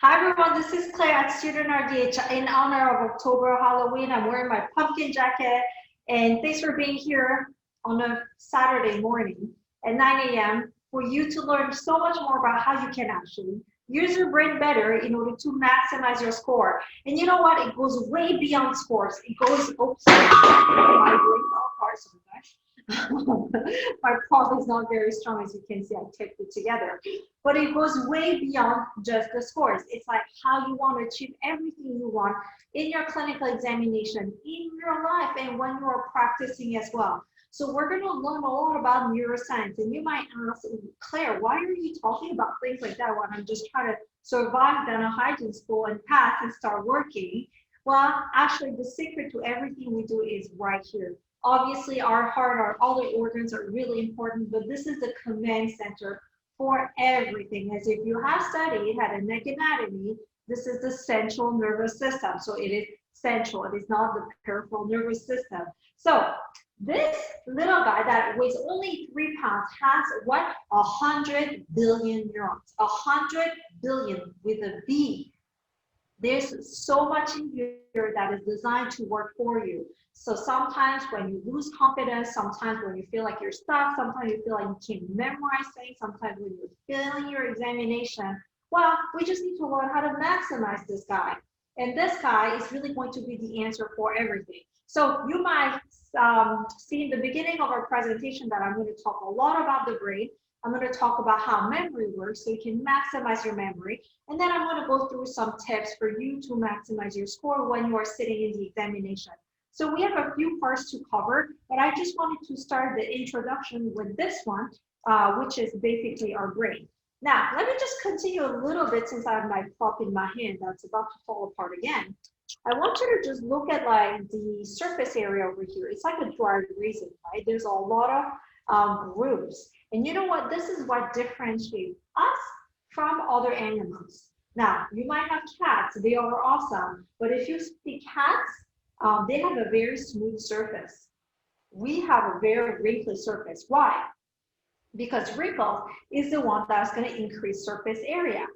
Hi everyone, this is Claire at StudentRDH. In honor of October Halloween, I'm wearing my pumpkin jacket, and thanks for being here on a Saturday morning at 9 a.m. for you to learn so much more about how you can actually use your brain better in order to maximize your score. And you know what? It goes way beyond scores. It goes, oops, my brain fell apart so much. My prop is not very strong, as you can see. I taped it together, but it goes way beyond just the scores. It's like how you want to achieve everything you want in your clinical examination, in your life, and when you are practicing as well. So we're going to learn a lot about neuroscience, and you might ask, Claire, why are you talking about things like that when I'm just trying to survive down a hygiene school and pass and start working? Well, actually, the secret to everything we do is right here. Obviously, our heart, our other organs are really important, but this is the command center for everything. As if you have studied head and neck anatomy, this is the central nervous system. So it is central. It is not the peripheral nervous system. So this little guy that weighs only 3 pounds has what? 100 billion neurons. 100 billion with a B. There's so much in here that is designed to work for you. So sometimes when you lose confidence, sometimes when you feel like you're stuck, sometimes you feel like you can't memorize things, sometimes when you're failing your examination, well, we just need to learn how to maximize this guy. And this guy is really going to be the answer for everything. So you might see in the beginning of our presentation that I'm going to talk a lot about the brain. I'm going to talk about how memory works so you can maximize your memory. And then I'm going to go through some tips for you to maximize your score when you are sitting in the examination. So we have a few parts to cover, but I just wanted to start the introduction with this one, which is basically our brain. Now, let me just continue a little bit since I have my prop in my hand that's about to fall apart again. I want you to just look at like the surface area over here. It's like a dry resin, right? There's a lot of grooves. And you know what? This is what differentiates us from other animals. Now, you might have cats. They are awesome. But if you see cats, they have a very smooth surface. We have a very wrinkly surface. Why? Because wrinkles is the one that's going to increase surface area.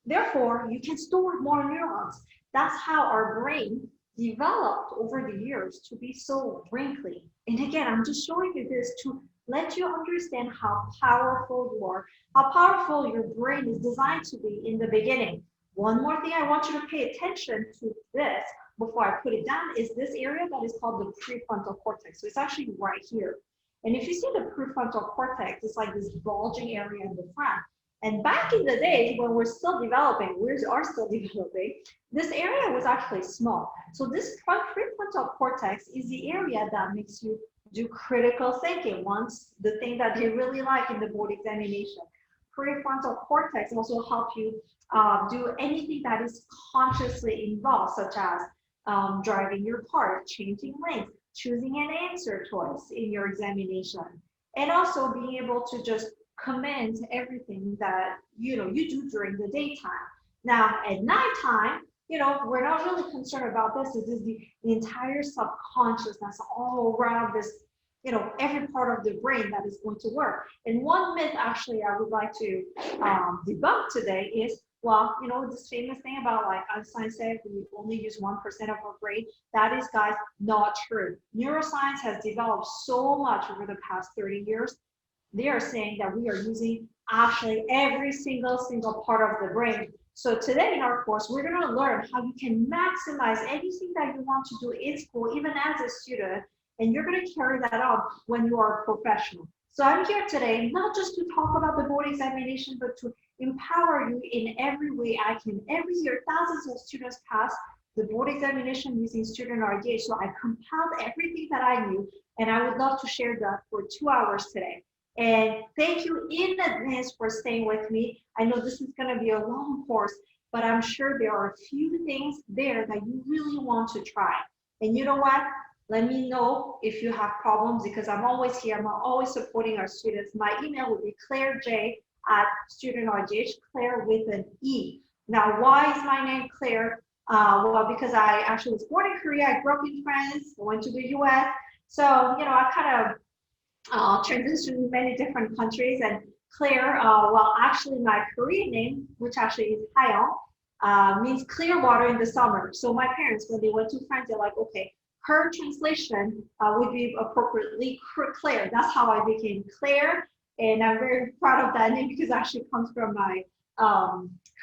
Therefore, you can store more neurons. That's how our brain developed over the years to be so wrinkly. And again, I'm just showing you this to let you understand how powerful you are, how powerful your brain is designed to be in the beginning. One more thing I want you to pay attention to this before I put it down is this area that is called the prefrontal cortex. So it's actually right here. And if you see the prefrontal cortex, it's like this bulging area in the front. And back in the day, when we're still developing, we are still developing, this area was actually small. So this prefrontal cortex is the area that makes you do critical thinking. Once the thing that you really like in the board examination. Prefrontal cortex also help you do anything that is consciously involved, such as driving your car, changing lanes, choosing an answer choice in your examination, and also being able to just comment everything that you do during the daytime. Now at nighttime, we're not really concerned about this. This is the entire subconscious that's all around this, every part of the brain that is going to work. And one myth actually I would like to debunk today is, well, this famous thing about like Einstein said, we only use 1% of our brain. That is, guys, not true. Neuroscience has developed so much over the past 30 years. They are saying that we are using actually every single part of the brain. So today in our course, we're going to learn how you can maximize anything that you want to do in school, even as a student, and you're going to carry that out when you are a professional. So I'm here today, not just to talk about the board examination, but to empower you in every way I can. Every year, thousands of students pass the board examination using StudentRDH. So I compiled everything that I knew, and I would love to share that for 2 hours today. And thank you in advance for staying with me. I know this is going to be a long course, but I'm sure there are a few things there that you really want to try. And you know what? Let me know if you have problems, because I'm always here. I'm always supporting our students. My email would be clairej@StudentRDH, Claire with an E. Now, why is my name Claire? Well, because I actually was born in Korea. I grew up in France. I went to the US. So, I kind of transitioned in many different countries. And Claire, well, actually my Korean name, which actually is Hayeon, means clear water in the summer. So my parents, when they went to France, they're like, okay, her translation would be appropriately Claire. That's how I became Claire. And I'm very proud of that name because it actually comes from my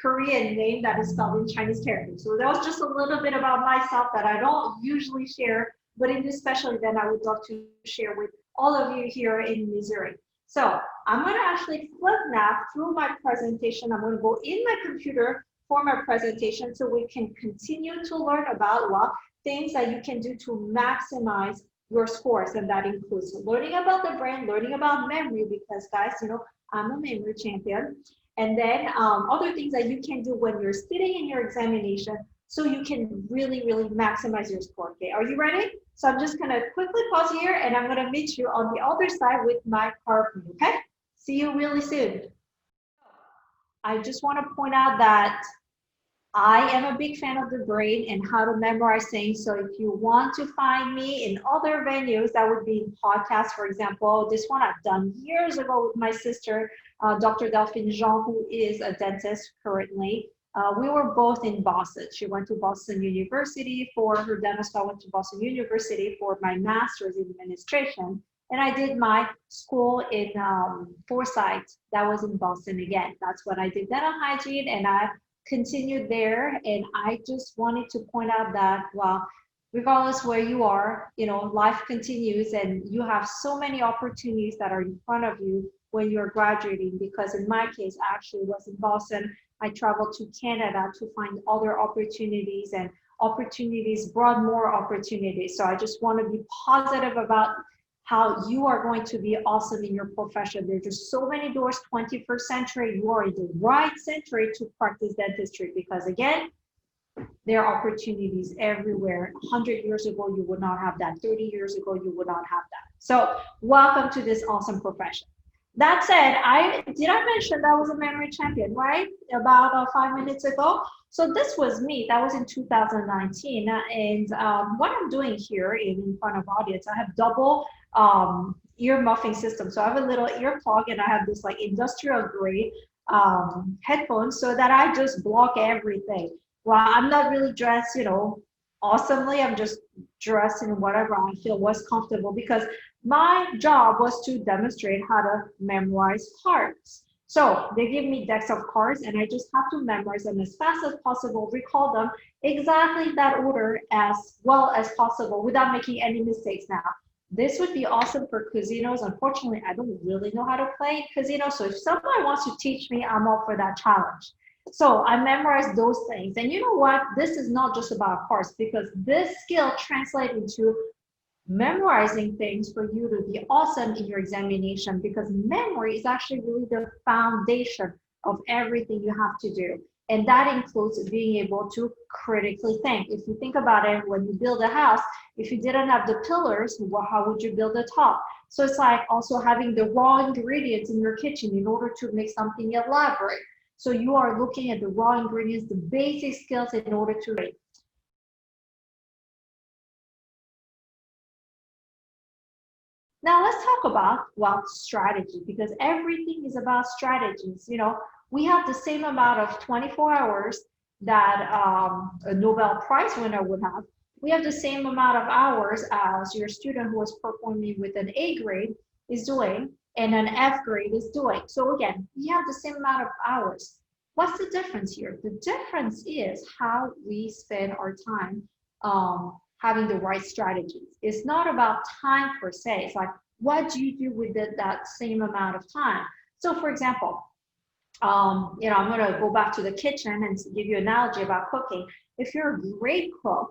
Korean name that is spelled in Chinese characters. So that was just a little bit about myself that I don't usually share, but in this special event, I would love to share with all of you here in Missouri. So I'm going to actually flip now through my presentation. I'm going to go in my computer for my presentation so we can continue to learn about, well, things that you can do to maximize your scores. And that includes learning about the brain, learning about memory, because guys, you know, I'm a memory champion. And then other things that you can do when you're sitting in your examination so you can really, really maximize your score. Okay, are you ready? So I'm just gonna quickly pause here and I'm gonna meet you on the other side with my PowerPoint, okay? See you really soon. I just wanna point out that I am a big fan of the brain and how to memorize things. So if you want to find me in other venues, that would be podcasts, for example. This one I've done years ago with my sister, Dr. Delphine Jean, who is a dentist currently. We were both in Boston. She went to Boston University for her dental school. I went to Boston University for my master's in administration. And I did my school in Forsyth. That was in Boston again. That's when I did dental hygiene, and I continued there. And I just wanted to point out that, well, regardless where you are, you know, life continues and you have so many opportunities that are in front of you when you're graduating. Because in my case, I actually was in Boston. I traveled to Canada to find other opportunities, and opportunities brought more opportunities. So I just want to be positive about how you are going to be awesome in your profession. There's just so many doors, 21st century, you are in the right century to practice dentistry, because again, there are opportunities everywhere. 100 years ago, you would not have that. 30 years ago, you would not have that. So welcome to this awesome profession. That said, I mention that I was a memory champion, right? About 5 minutes ago. So this was me, that was in 2019. And what I'm doing here in front of audience, I have double ear muffing system. So I have a little ear plug and I have this like industrial grade headphones so that I just block everything. Well, I'm not really dressed, you know, awesomely. I'm just dressed in whatever I feel was comfortable, because my job was to demonstrate how to memorize cards. So they give me decks of cards and I just have to memorize them as fast as possible, recall them exactly that order as well as possible without making any mistakes. Now, this would be awesome for casinos. Unfortunately, I don't really know how to play casino. So if someone wants to teach me, I'm up for that challenge. So I memorized those things. And you know what? This is not just about cards, because this skill translates into memorizing things for you to be awesome in your examination, because memory is actually really the foundation of everything you have to do. And that includes being able to critically think. If you think about it, when you build a house, if you didn't have the pillars, well, how would you build the top? So it's like also having the raw ingredients in your kitchen in order to make something elaborate. So you are looking at the raw ingredients, the basic skills in order to make. Now let's talk about, well, strategy, because everything is about strategies. You know, we have the same amount of 24 hours that a Nobel Prize winner would have. We have the same amount of hours as your student who is performing with an A grade is doing and an F grade is doing. So again, we have the same amount of hours. What's the difference here? The difference is how we spend our time having the right strategies. It's not about time per se. It's like, what do you do with that same amount of time? So for example, you know, I'm gonna go back to the kitchen and give you an analogy about cooking. If you're a great cook,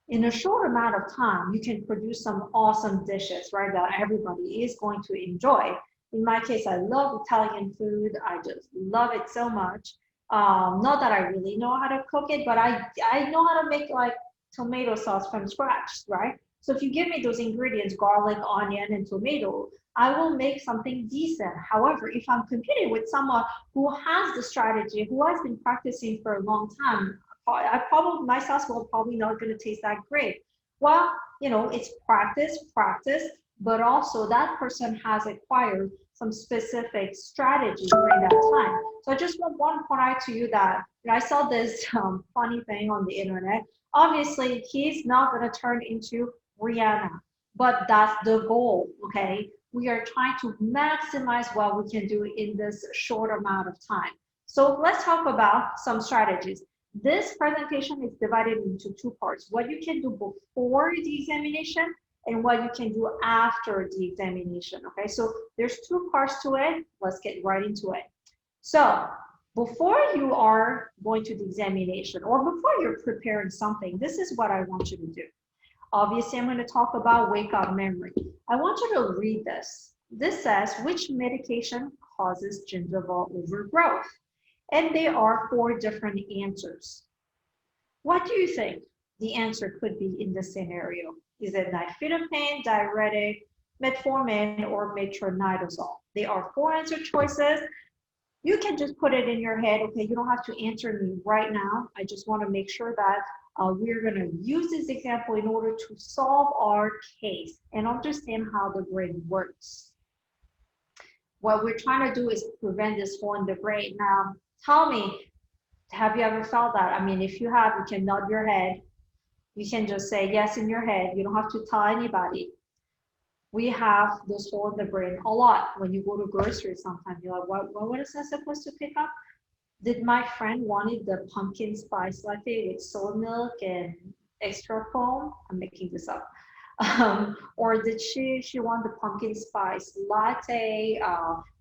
in a short amount of time, you can produce some awesome dishes, right, that everybody is going to enjoy. In my case, I love Italian food. I just love it so much. Not that I really know how to cook it, but I know how to make like tomato sauce from scratch, right? So if you give me those ingredients, garlic, onion, and tomato, I will make something decent. However, if I'm competing with someone who has the strategy, who has been practicing for a long time, my sauce will probably not going to taste that great. Well, you know, it's practice, but also that person has acquired some specific strategies during that time. So I just want to point out to you that I saw this funny thing on the internet. Obviously, he's not going to turn into Rihanna, but that's the goal, okay? We are trying to maximize what we can do in this short amount of time. So let's talk about some strategies. This presentation is divided into two parts: what you can do before the examination and what you can do after the examination, okay? So there's two parts to it. Let's get right into it. So before you are going to the examination or before you're preparing something, this is what I want you to do. Obviously, I'm going to talk about wake-up memory. I want you to read this. This says, which medication causes gingival overgrowth? And there are 4 different answers. What do you think the answer could be in this scenario? Is it nifedipine, diuretic, metformin, or metronidazole? There are 4 answer choices. You can just put it in your head. Okay, you don't have to answer me right now. I just want to make sure that we're going to use this example in order to solve our case and understand how the brain works. What we're trying to do is prevent this hole in the brain. Now, tell me, have you ever felt that? I mean, if you have, you can nod your head. You can just say yes in your head. You don't have to tell anybody. We have this hole in the brain a lot. When you go to groceries, sometimes you're like, what was I supposed to pick up? Did my friend wanted the pumpkin spice latte with soy milk and extra foam? I'm making this up. Or did she want the pumpkin spice latte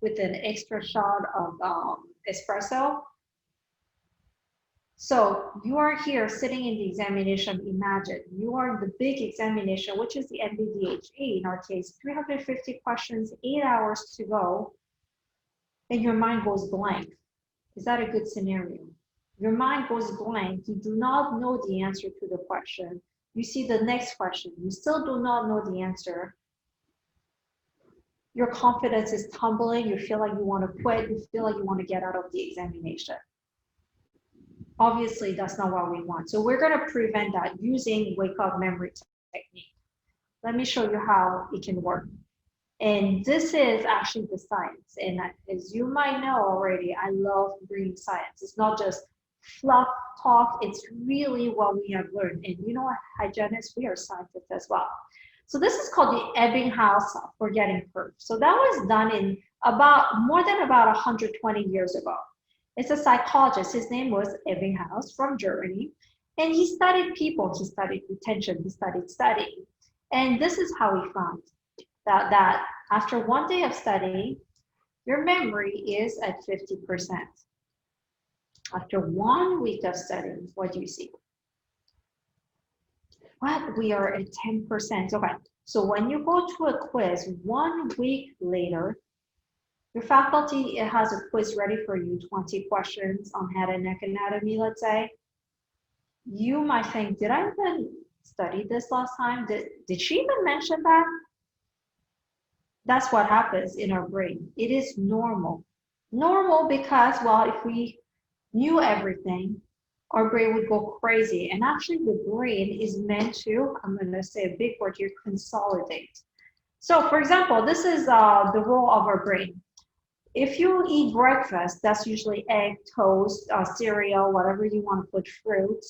with an extra shot of espresso? So you are here sitting in the examination. Imagine you are in the big examination, which is the MDHA, in our case, 350 questions, 8 hours to go, and your mind goes blank. Is that a good scenario? Your mind goes blank. You do not know the answer to the question. You see the next question. You still do not know the answer. Your confidence is tumbling. You feel like you want to quit. You feel like you want to get out of the examination. Obviously, that's not what we want. So we're going to prevent that using wake-up memory technique. Let me show you how it can work. And this is actually the science. And as you might know already, I love bringing science. It's not just fluff talk. It's really what we have learned. And you know what, hygienists, we are scientists as well. So this is called the Ebbinghaus forgetting curve. So that was done in more than about 120 years ago. It's a psychologist. His name was Ebbinghaus from Germany. And he studied people. He studied retention. He studied studying. And this is how he found that after 1 day of studying, your memory is at 50%. After 1 week of studying, what do you see? What? We are at 10%. Okay, so when you go to a quiz 1 week later, your faculty has a quiz ready for you, 20 questions on head and neck anatomy, let's say. You might think, did I even study this last time? Did she even mention that? That's what happens in our brain. It is normal. Normal because, well, if we knew everything, our brain would go crazy. And actually the brain is meant to, I'm going to say a big word here, consolidate. So for example, this is the role of our brain. If you eat breakfast, that's usually egg, toast, cereal, whatever you want to put, fruit.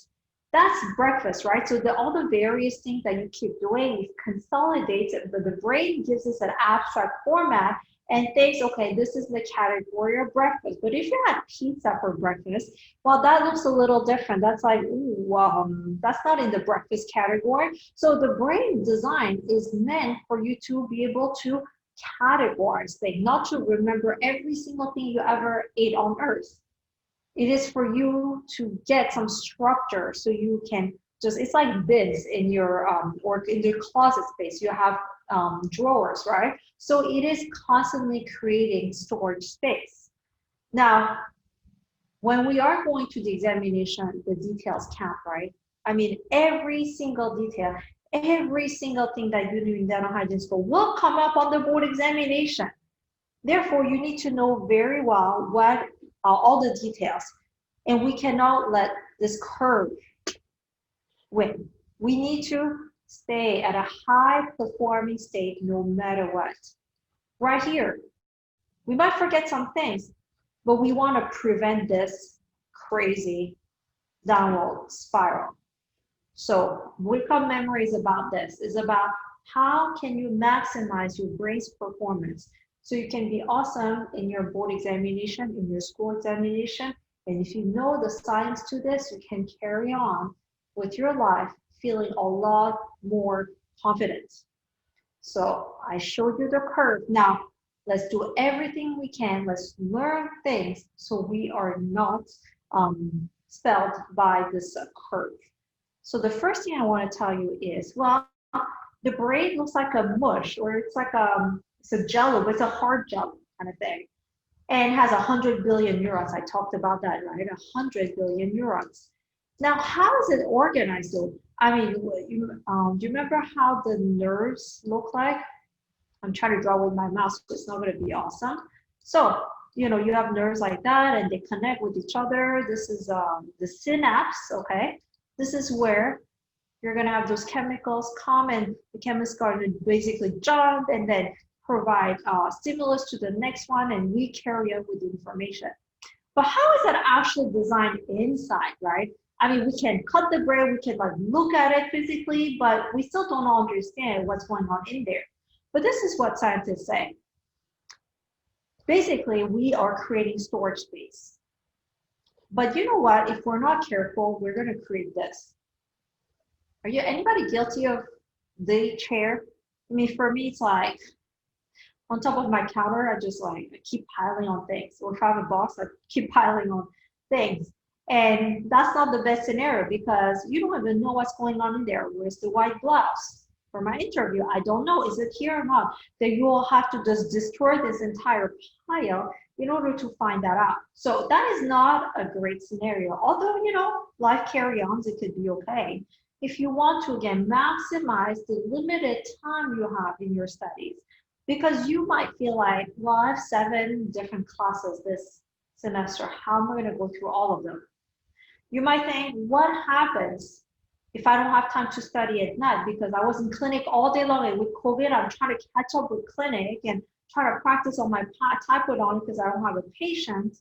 That's breakfast, right? So all the various things that you keep doing, it consolidates it, but the brain gives us an abstract format and thinks, okay, this is the category of breakfast. But if you had pizza for breakfast, well, that looks a little different. That's like, ooh, that's not in the breakfast category. So the brain design is meant for you to be able to categorize things, not to remember every single thing you ever ate on earth. It is for you to get some structure so you can just, it's like bins in your, or in your closet space. You have drawers, right? So it is constantly creating storage space. Now, when we are going to the examination, the details count, right? I mean, every single detail, every single thing that you do in dental hygiene school will come up on the board examination. Therefore, you need to know very well what all the details. And we cannot let this curve win. We need to stay at a high performing state no matter what. Right here, We might forget some things, but we want to prevent this crazy downward spiral. So wake-up memory is about this. It's about how can you maximize your brain's performance so you can be awesome in your board examination, in your school examination. And if you know the science to this, you can carry on with your life feeling a lot more confident. So I showed you the curve. Now, let's do everything we can. Let's learn things so we are not spelled by this curve. So the first thing I want to tell you is, well, the brain looks like a mush, or it's like it's a jello, but it's a hard jello kind of thing, and has 100 billion neurons. I talked about that, right? 100 billion neurons. Now, how is it organized though? I mean, do you remember how the nerves look like? I'm trying to draw with my mouse, so it's not going to be awesome. So, you know, you have nerves like that, and they connect with each other. This is the synapse, okay? This is where you're going to have those chemicals come, and the chemicals are going to basically jump and then provide stimulus to the next one, and we carry on with the information. But how is that actually designed inside, right? I mean, we can cut the brain, we can like look at it physically, but we still don't understand what's going on in there. But this is what scientists say. Basically, we are creating storage space. But you know what? If we're not careful, we're going to create this. Are you anybody guilty of the chair? I mean, for me, it's like on top of my counter, I just like I keep piling on things. Or if I have a box, I keep piling on things. And that's not the best scenario because you don't even know what's going on in there. Where's the white blouse? For my interview, I don't know, is it here or not? Then you will have to just destroy this entire pile in order to find that out. So that is not a great scenario. Although, you know, life carry-ons, it could be okay. If you want to, again, maximize the limited time you have in your studies, because you might feel like, well, I have 7 different classes this semester. How am I going to go through all of them? You might think, what happens if I don't have time to study at night because I was in clinic all day long, and with COVID, I'm trying to catch up with clinic and try to practice on my typodon because I don't have a patient.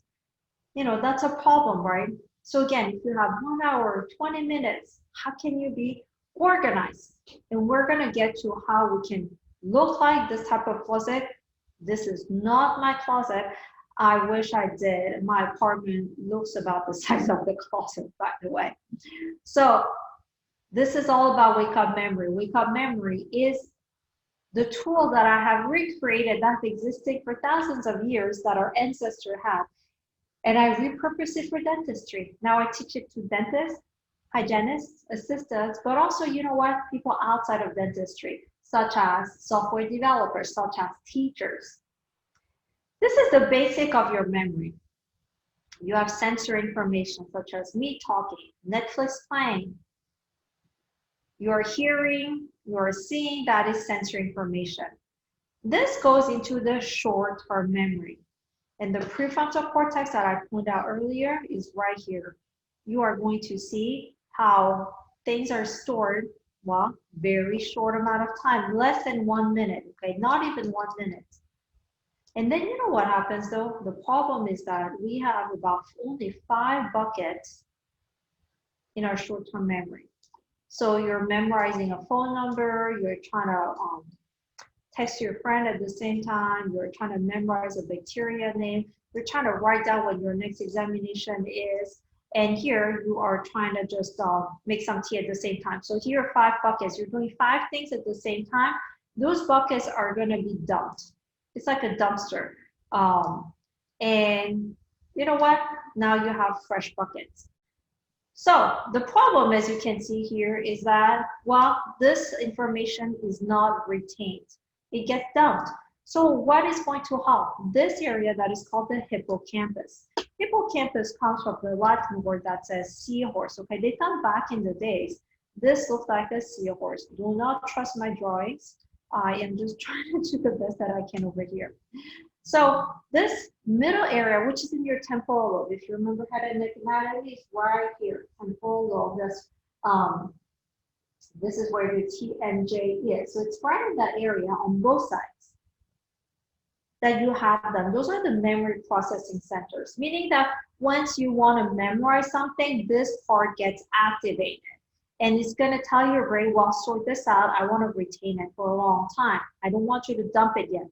You know, that's a problem, right? So again, if you have 1 hour, 20 minutes, how can you be organized? And we're going to get to how we can look like this type of closet. This is not my closet. I wish I did. My apartment looks about the size of the closet, by the way. So this is all about wake-up memory. Wake-up memory is the tool that I have recreated that's existing for thousands of years that our ancestors had. And I repurpose it for dentistry. Now I teach it to dentists, hygienists, assistants, but also, you know what, people outside of dentistry, such as software developers, such as teachers. This is the basic of your memory. You have sensory information, such as me talking, Netflix playing. You're hearing, you're seeing, that is sensory information. This goes into the short-term memory. And the prefrontal cortex that I pointed out earlier is right here. You are going to see how things are stored, well, very short amount of time, less than 1 minute, okay, not even 1 minute. And then you know what happens though? The problem is that we have about only 5 buckets in our short-term memory. So you're memorizing a phone number, you're trying to text your friend at the same time, you're trying to memorize a bacteria name, you're trying to write down what your next examination is, and here you are trying to just make some tea at the same time. So here are 5 buckets. You're doing 5 things at the same time. Those buckets are going to be dumped. It's like a dumpster. And you know what? Now you have fresh buckets. So the problem, as you can see here, is that, well, this information is not retained. It gets dumped. So what is going to help? This area that is called the hippocampus. Hippocampus comes from the Latin word that says seahorse. Okay, they thought back in the days, this looks like a seahorse. Do not trust my drawings. I am just trying to do the best that I can over here. So this middle area, which is in your temporal lobe, if you remember head and neck anatomy, is right here, temporal lobe. That's this is where your TMJ is. So it's right in that area on both sides. that you have them. Those are the memory processing centers, meaning that once you want to memorize something, this part gets activated. And it's going to tell your brain, well, sort this out. I want to retain it for a long time. I don't want you to dump it yet.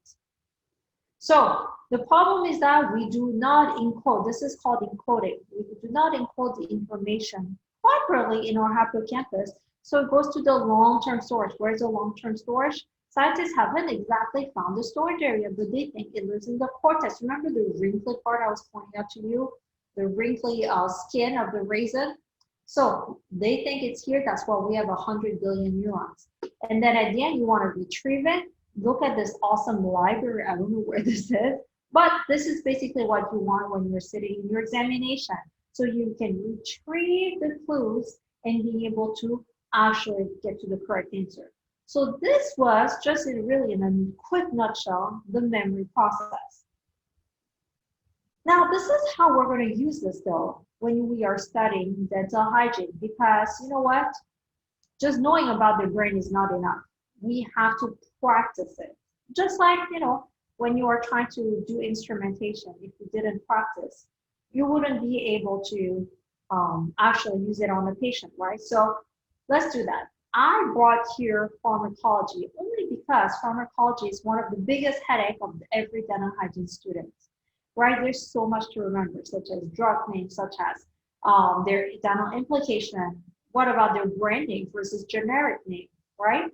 So the problem is that we do not encode. This is called encoding. We do not encode the information properly in our hippocampus. So it goes to the long-term storage. Where's the long-term storage? Scientists haven't exactly found the storage area, but they think it lives in the cortex. Remember the wrinkly part I was pointing out to you? The wrinkly skin of the raisin? So they think it's here. That's why we have 100 billion neurons. And then at the end, you want to retrieve it. Look at this awesome library. I don't know where this is, but this is basically what you want when you're sitting in your examination. So you can retrieve the clues and be able to actually get to the correct answer. So this was just really in a quick nutshell, the memory process. Now, this is how we're going to use this though, when we are studying dental hygiene, because you know what? Just knowing about the brain is not enough. We have to practice it. Just like, you know, when you are trying to do instrumentation, if you didn't practice, you wouldn't be able to actually use it on a patient, right? So let's do that. I brought here pharmacology only because pharmacology is one of the biggest headache of every dental hygiene student, right? There's so much to remember, such as drug names, such as their dental implication. What about their brand name versus generic name, right?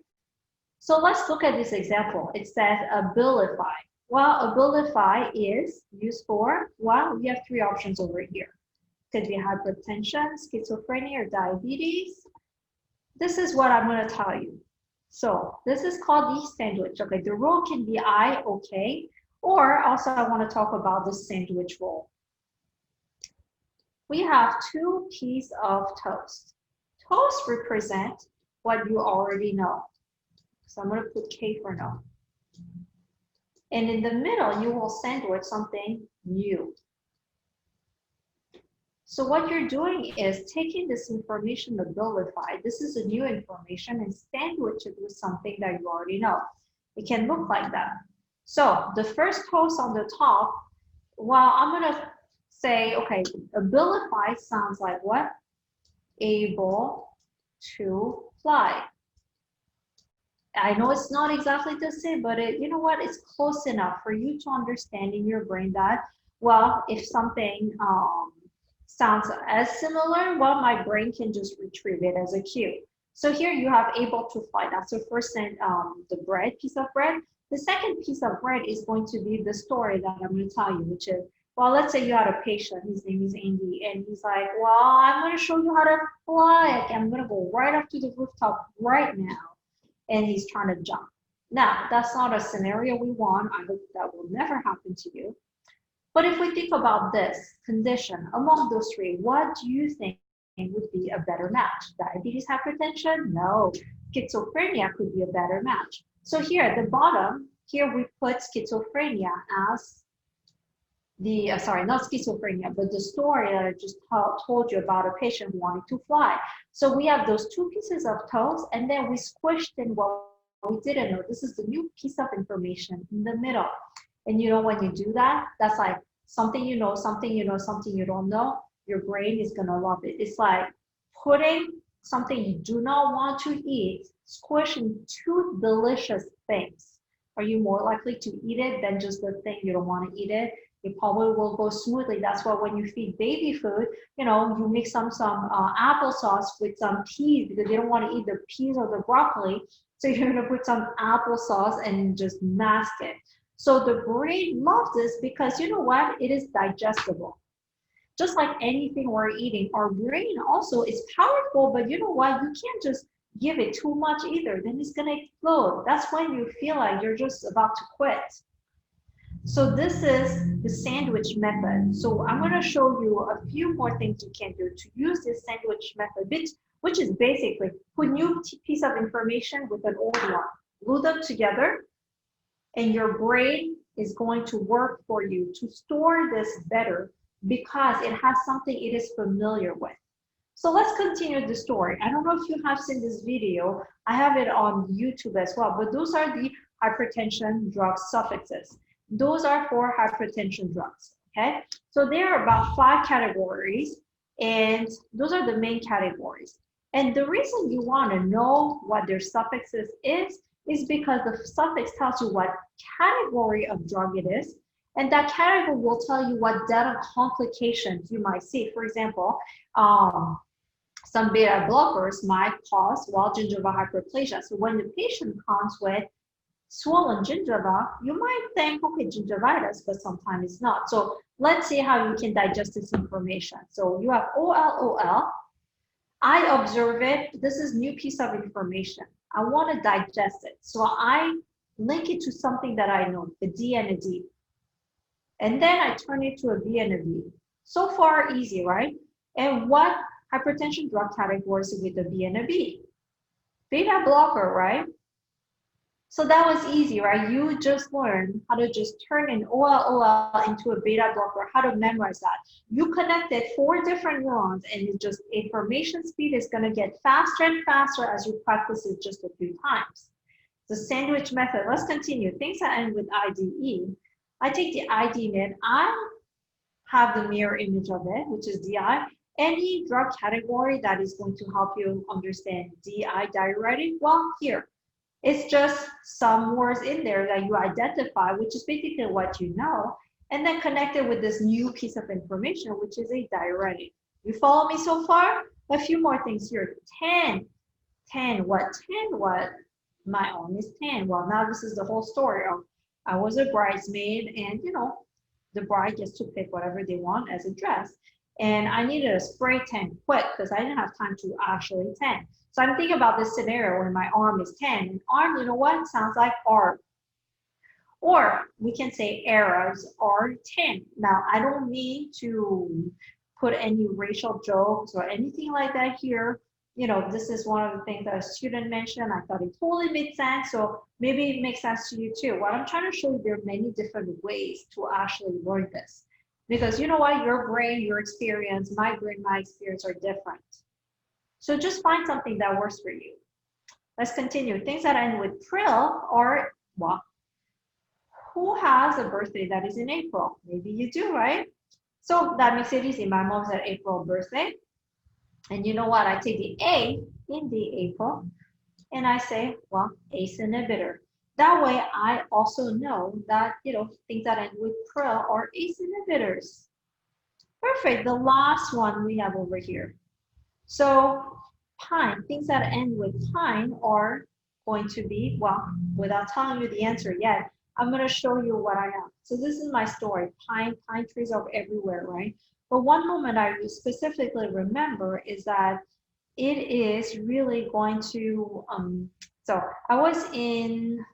So let's look at this example. It says Abilify. Well, Abilify is used for, well, we have three options over here. Could be hypertension, schizophrenia, or diabetes. This is what I'm going to tell you. So this is called the sandwich. Okay, the rule can be I, okay, or also I want to talk about the sandwich rule. We have two pieces of toast. Toast represent what you already know. So I'm going to put K for no. And in the middle, you will sandwich something new. So what you're doing is taking this information, Abilify, this is a new information, and sandwich it with something that you already know. It can look like that. So the first toast on the top, well, I'm going to say, okay, Abilify sounds like what? Able to fly. I know it's not exactly the same, but you know what? It's close enough for you to understand in your brain that, well, if something sounds as similar, well, my brain can just retrieve it as a cue. So here you have able to fly. That's the first the bread, piece of bread. The second piece of bread is going to be the story that I'm going to tell you, which is, well, let's say you had a patient, his name is Andy, and he's like, well, I'm going to show you how to fly. Okay, I'm going to go right up to the rooftop right now. And he's trying to jump. Now, that's not a scenario we want. I hope that will never happen to you. But if we think about this condition, among those three, what do you think would be a better match? Diabetes, hypertension? No. Schizophrenia could be a better match. So here at the bottom, here we put schizophrenia as the, sorry, not schizophrenia, but the story that I just told you about a patient wanting to fly. So we have those two pieces of toast, and then we squished in what we didn't know. This is the new piece of information in the middle. And you know, when you do that, that's like something you know, something you know, something you don't know. Your brain is going to love it. It's like putting something you do not want to eat, squishing two delicious things. Are you more likely to eat it than just the thing you don't want to eat it? It probably will go smoothly. That's why when you feed baby food, you know, you mix some applesauce with some peas because they don't want to eat the peas or the broccoli. So you're going to put some applesauce and just mask it. So the brain loves this because you know what? It is digestible. Just like anything we're eating, our brain also is powerful, but you know what? You can't just give it too much either. Then it's going to explode. That's when you feel like you're just about to quit. So this is the sandwich method. So I'm going to show you a few more things you can do to use this sandwich method, which is basically put new piece of information with an old one, glue them together, and your brain is going to work for you to store this better because it has something it is familiar with. So let's continue the story. I don't know if you have seen this video. I have it on YouTube as well, but those are the hypertension drug suffixes. those are for hypertension drugs, okay? So there are about 5 categories, and those are the main categories. And the reason you want to know what their suffixes is because the suffix tells you what category of drug it is, and that category will tell you what dental complications you might see. For example, some beta blockers might cause gingival hyperplasia. So when the patient comes with swollen gingiva, you might think, okay, gingivitis, but sometimes it's not. So let's see how you can digest this information. So you have OLOL. I observe it. This is new piece of information. I want to digest it. So I link it to something that I know, the D and a D. And then I turn it to a B and a B. So far, easy, right? And what hypertension drug categories with a B and a B? Beta blocker, right? So that was easy, right? You just learned how to just turn an OLOL into a beta blocker, how to memorize that. You connected 4 different neurons, and it just information speed is going to get faster and faster as you practice it just a few times. The sandwich method. Let's continue. Things that end with IDE. I take the ID net. I have the mirror image of it, which is DI. Any drug category that is going to help you understand DI diuretic, well, here. It's just some words in there that you identify, which is basically what you know, and then connect it with this new piece of information, which is a diuretic. You follow me so far? A few more things here. 10. 10, what? 10, what? My arm is 10. Well, now this is the whole story of I was a bridesmaid, and you know, the bride gets to pick whatever they want as a dress. And I needed a spray tan quick because I didn't have time to actually tan. So I'm thinking about this scenario when my arm is 10. And arm, you know what? Sounds like arm. Or we can say eras are 10. Now, I don't mean to put any racial jokes or anything like that here. You know, this is one of the things that a student mentioned. I thought it totally made sense. So maybe it makes sense to you too. What I'm trying to show you, there are many different ways to actually learn this. Because you know what? Your brain, your experience, my brain, my experience are different. So just find something that works for you. Let's continue. Things that end with Pril are, well, who has a birthday that is in April? Maybe you do, right? So that makes it easy. My mom's an April birthday. And you know what? I take the A in the April and I say, well, ACE inhibitor. That way I also know that, you know, things that end with Pril are ACE inhibitors. Perfect. The last one we have over here. So pine, things that end with pine are going to be, well, without telling you the answer yet, I'm going to show you what I have. So this is my story. Pine trees are everywhere, right? But one moment I specifically remember is that it is really going to, so I was in,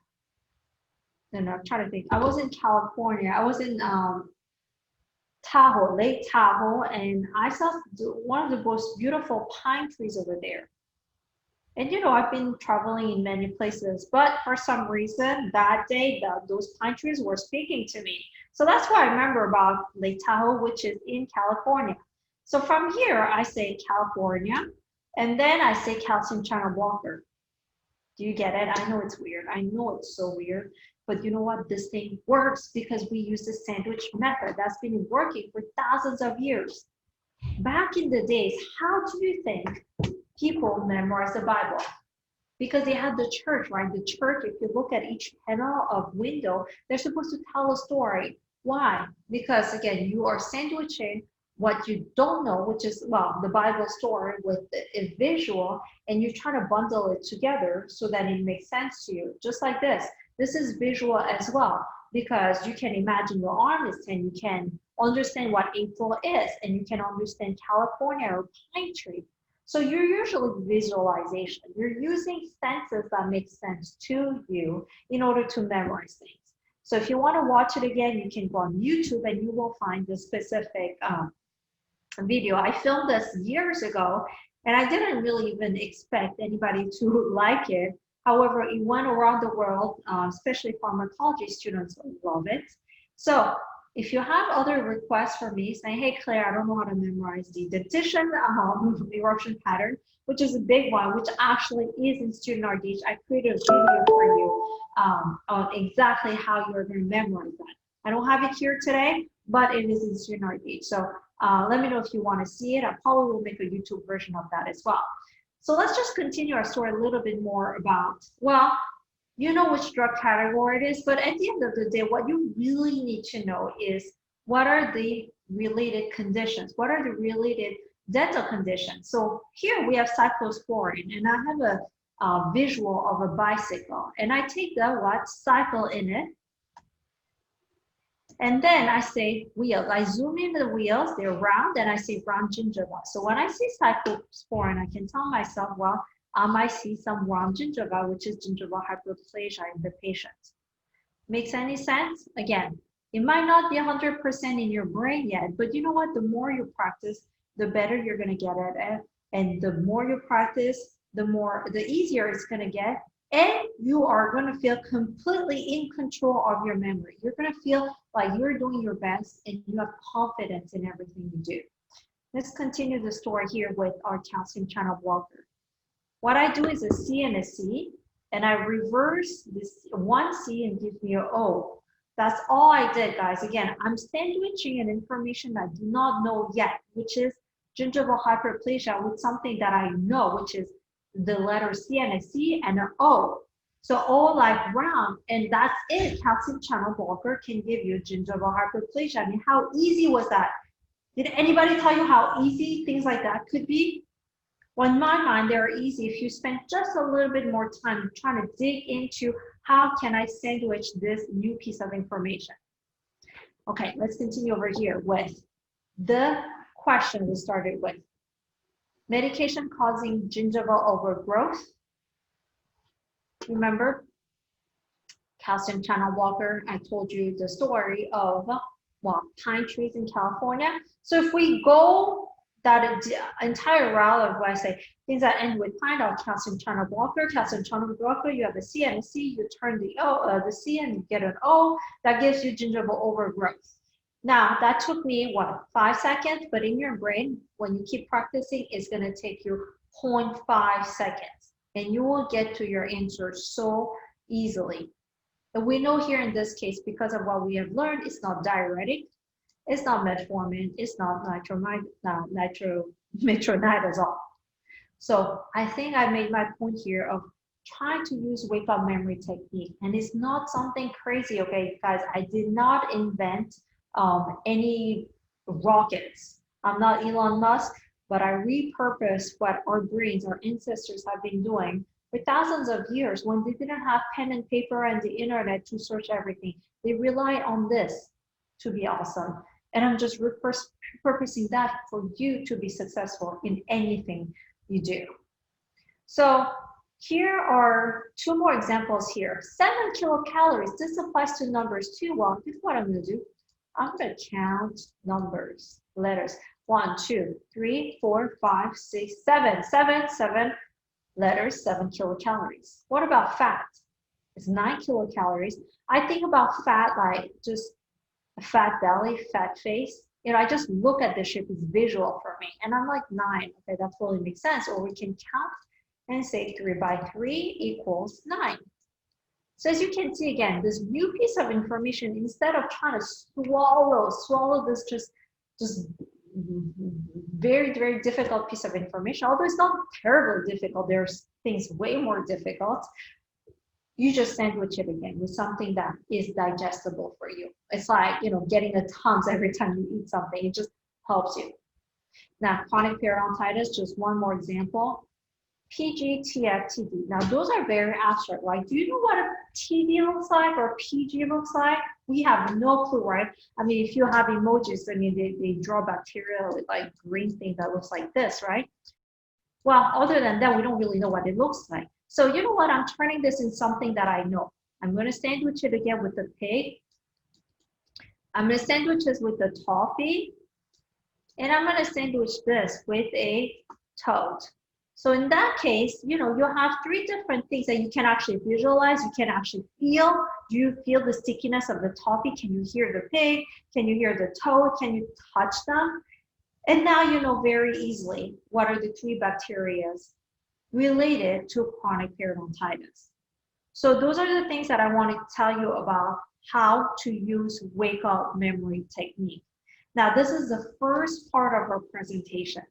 I'm trying to think. I was in California. I was in Tahoe, Lake Tahoe, and I saw one of the most beautiful pine trees over there. And you know, I've been traveling in many places, but for some reason that day, those pine trees were speaking to me. So that's what I remember about Lake Tahoe, which is in California. So from here, I say California, and then I say calcium channel blocker. Do you get it? I know it's weird. I know it's so weird. But you know what? This thing works because we use the sandwich method that's been working for thousands of years. Back in the days, how do you think people memorized the Bible? Because they had the church, right? The church, if you look at each panel of window, they're supposed to tell a story. Why? Because again, you are sandwiching what you don't know, which is, well, the Bible story with a visual, and you try to bundle it together so that it makes sense to you. Just like this. This is visual as well, because you can imagine your arm is 10, you can understand what April is, and you can understand California or pine tree. So you're usually visualization. You're using senses that make sense to you in order to memorize things. So if you want to watch it again, you can go on YouTube and you will find the specific video. I filmed this years ago, and I didn't really even expect anybody to like it. However, it went around the world, especially pharmacology students love it. So if you have other requests for me, saying, hey, Claire, I don't know how to memorize the dentition eruption pattern, which is a big one, which actually is in StudentRDH. I created a video for you on exactly how you're going to memorize that. I don't have it here today, but it is in StudentRDH. So let me know if you want to see it. I probably will make a YouTube version of that as well. So let's just continue our story a little bit more about, well, you know which drug category it is, but at the end of the day, what you really need to know is what are the related conditions? What are the related dental conditions? So here we have cyclosporin, and I have a visual of a bicycle, and I take the what cycle in it, and then I say wheels. I zoom in the wheels, they're round, and I say round gingiva. So when I see cyclosporin, I can tell myself, well, I might see some round gingiva, which is gingival hyperplasia in the patient. Makes any sense? Again, it might not be 100% in your brain yet, but you know what? The more you practice, the better you're going to get at it. And the more you practice, the easier it's going to get. And you are going to feel completely in control of your memory. You're going to feel like you're doing your best and you have confidence in everything you do. Let's continue the story here with our calcium channel blocker. What I do is a C and a C, and I reverse this one C and give me an O. That's all I did, guys. Again, I'm sandwiching an information I do not know yet, which is gingival hyperplasia, with something that I know, which is the letter C and a C and an O. So O like round, and that's it. Calcium channel blocker can give you gingival hyperplasia. I mean, how easy was that? Did anybody tell you how easy things like that could be? Well, in my mind, they're easy if you spend just a little bit more time trying to dig into how can I sandwich this new piece of information. Okay, let's continue over here with the question we started with. Medication causing gingival overgrowth. Remember, calcium channel blocker, I told you the story of, well, pine trees in California. So if we go that entire route of what I say, things that end with pine or calcium channel blocker, you have a C and a C, you turn the C and you get an O, that gives you gingival overgrowth. Now, that took me, what, 5 seconds? But in your brain, when you keep practicing, it's going to take you 0.5 seconds. And you will get to your answer so easily. And we know here in this case, because of what we have learned, it's not diuretic, it's not metformin, it's not metronidazole. So I think I made my point here of trying to use wake-up memory technique. And it's not something crazy, okay, guys? I did not invent any rockets. I'm not Elon Musk, but I repurposed what our brains, our ancestors have been doing for thousands of years when they didn't have pen and paper and the internet to search everything. They relied on this to be awesome. And I'm just repurposing that for you to be successful in anything you do. So here are 2 more examples here. 7 kilocalories. This applies to numbers too. Well, here's what I'm going to do. I'm going to count numbers, letters. 1, 2, 3, 4, 5, 6, 7. 7 letters, 7 kilocalories. What about fat? It's 9 kilocalories. I think about fat like just a fat belly, fat face. You know, I just look at the shape, it's visual for me. And I'm like 9. Okay, that totally makes sense. Or we can count and say 3 by 3 equals 9. So as you can see again, this new piece of information, instead of trying to swallow this just very, very difficult piece of information, although it's not terribly difficult, there's things way more difficult, you just sandwich it again with something that is digestible for you. It's like, you know, getting the Tums every time you eat something, it just helps you. Now, chronic periodontitis, just one more example. PG, TF, TD. Now, those are very abstract. Like, do you know what a TD looks like or PG looks like? We have no clue, right? I mean, if you have emojis, I mean, they draw bacteria with like green thing that looks like this, right? Well, other than that, we don't really know what it looks like. So you know what? I'm turning this in something that I know. I'm going to sandwich it again with the pig. I'm going to sandwich this with the toffee. And I'm going to sandwich this with a toad. So in that case, you know, you'll have 3 different things that you can actually visualize, you can actually feel. Do you feel the stickiness of the toffee? Can you hear the pig? Can you hear the toad? Can you touch them? And now you know very easily what are the 3 bacteria related to chronic periodontitis. So those are the things that I want to tell you about how to use wake up memory technique. Now, this is the first part of our presentation.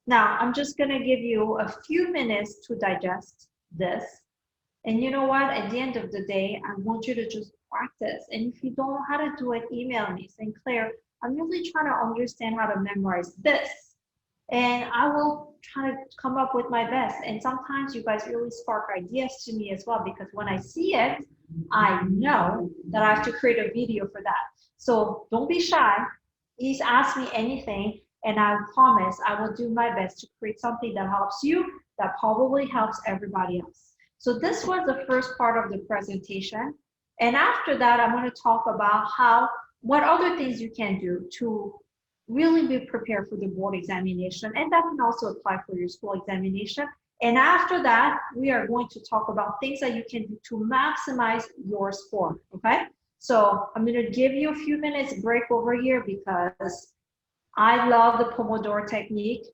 Now, I'm just going to give you a few minutes to digest this. And you know what? At the end of the day, I want you to just practice. And if you don't know how to do it, email me saying, Claire, I'm really trying to understand how to memorize this. And I will try to come up with my best. And sometimes you guys really spark ideas to me as well, because when I see it, I know that I have to create a video for that. So don't be shy. Please ask me anything, and I promise I will do my best to create something that helps you, that probably helps everybody else. So this was the first part of the presentation. And after that, I'm going to talk about what other things you can do to really be prepared for the board examination. And that can also apply for your school examination. And after that, we are going to talk about things that you can do to maximize your score, okay? So I'm going to give you a few minutes break over here because I love the Pomodoro technique,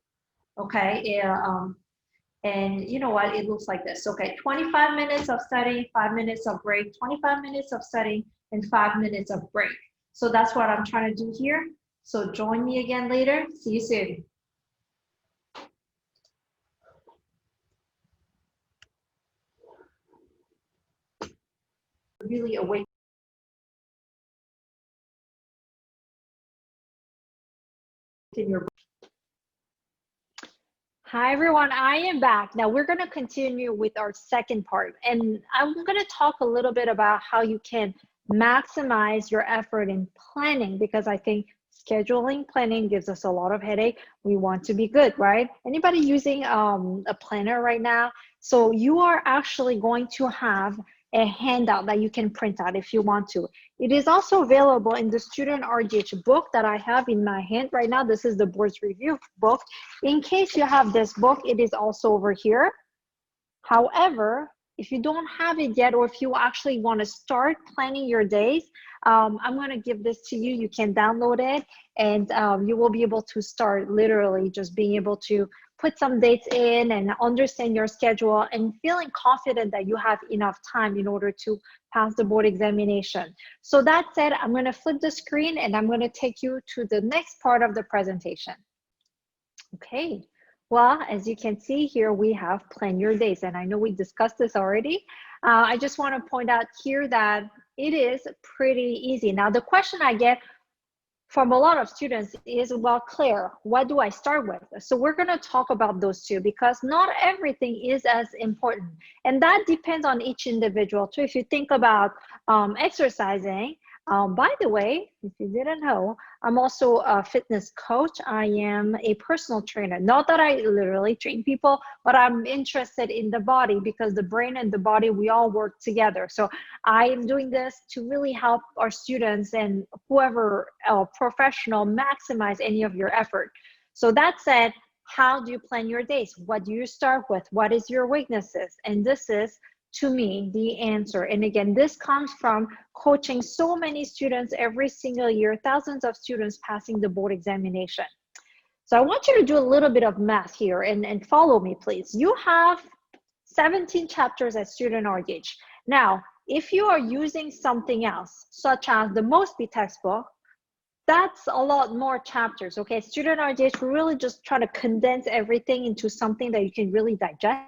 okay? And you know what, it looks like this. Okay, 25 minutes of studying, 5 minutes of break, 25 minutes of studying, and 5 minutes of break. So that's what I'm trying to do here. So join me again later. See you soon. Really awake. In your Hi everyone, I am back. Now we're going to continue with our second part, and I'm going to talk a little bit about how you can maximize your effort in planning, because I think scheduling planning gives us a lot of headache. We want to be good, right? Anybody using a planner right now? So you are actually going to have a handout that you can print out if you want to. It is also available in the StudentRDH book that I have in my hand right now. This is the board's review book. In case you have this book, it is also over here. However, if you don't have it yet, or if you actually want to start planning your days, I'm going to give this to you. You can download it, and you will be able to start literally just being able to put some dates in and understand your schedule and feeling confident that you have enough time in order to pass the board examination. So that said, I'm going to flip the screen and I'm going to take you to the next part of the presentation. Okay. Well, as you can see here, we have plan your days, and I know we discussed this already. I just want to point out here that it is pretty easy. Now, the question I get from a lot of students is, well, Claire, what do I start with? So we're going to talk about those two, because not everything is as important, and that depends on each individual too. If you think about exercising, by the way, if you didn't know, I'm also a fitness coach. I am a personal trainer. Not that I literally train people, but I'm interested in the body, because the brain and the body, we all work together. So I am doing this to really help our students and whoever professional maximize any of your effort. So that said, how do you plan your days? What do you start with? What is your weaknesses? And this is, to me, the answer. And again, this comes from coaching so many students every single year, thousands of students passing the board examination. So I want you to do a little bit of math here and follow me, please. You have 17 chapters at StudentRDH. Now, if you are using something else, such as the Mosby textbook, that's a lot more chapters, okay? StudentRDH, we're really just trying to condense everything into something that you can really digest.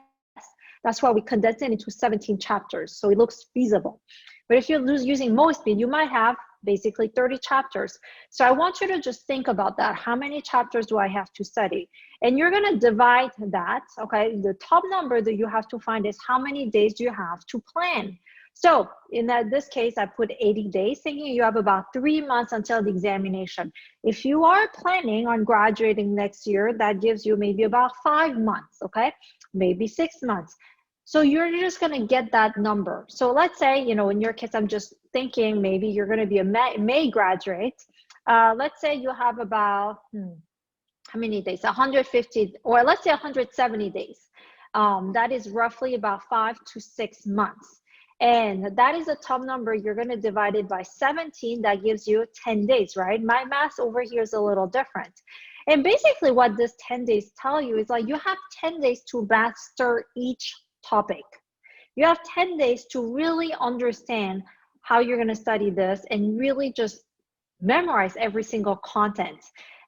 That's why we condense it into 17 chapters, so it looks feasible. But if you're using Mosby, you might have basically 30 chapters. So I want you to just think about that. How many chapters do I have to study? And you're gonna divide that, okay? The top number that you have to find is how many days do you have to plan? So in this case, I put 80 days, thinking you have about 3 months until the examination. If you are planning on graduating next year, that gives you maybe about 5 months, okay? Maybe 6 months. So you're just going to get that number. So let's say, you know, in your case, I'm just thinking maybe you're going to be a May graduate. Let's say you have about, how many days? 150, or let's say 170 days. That is roughly about 5 to 6 months. And that is a top number. You're going to divide it by 17. That gives you 10 days, right? My math over here is a little different. And basically what this 10 days tell you is like you have 10 days to master each topic. You have 10 days to really understand how you're going to study this and really just memorize every single content.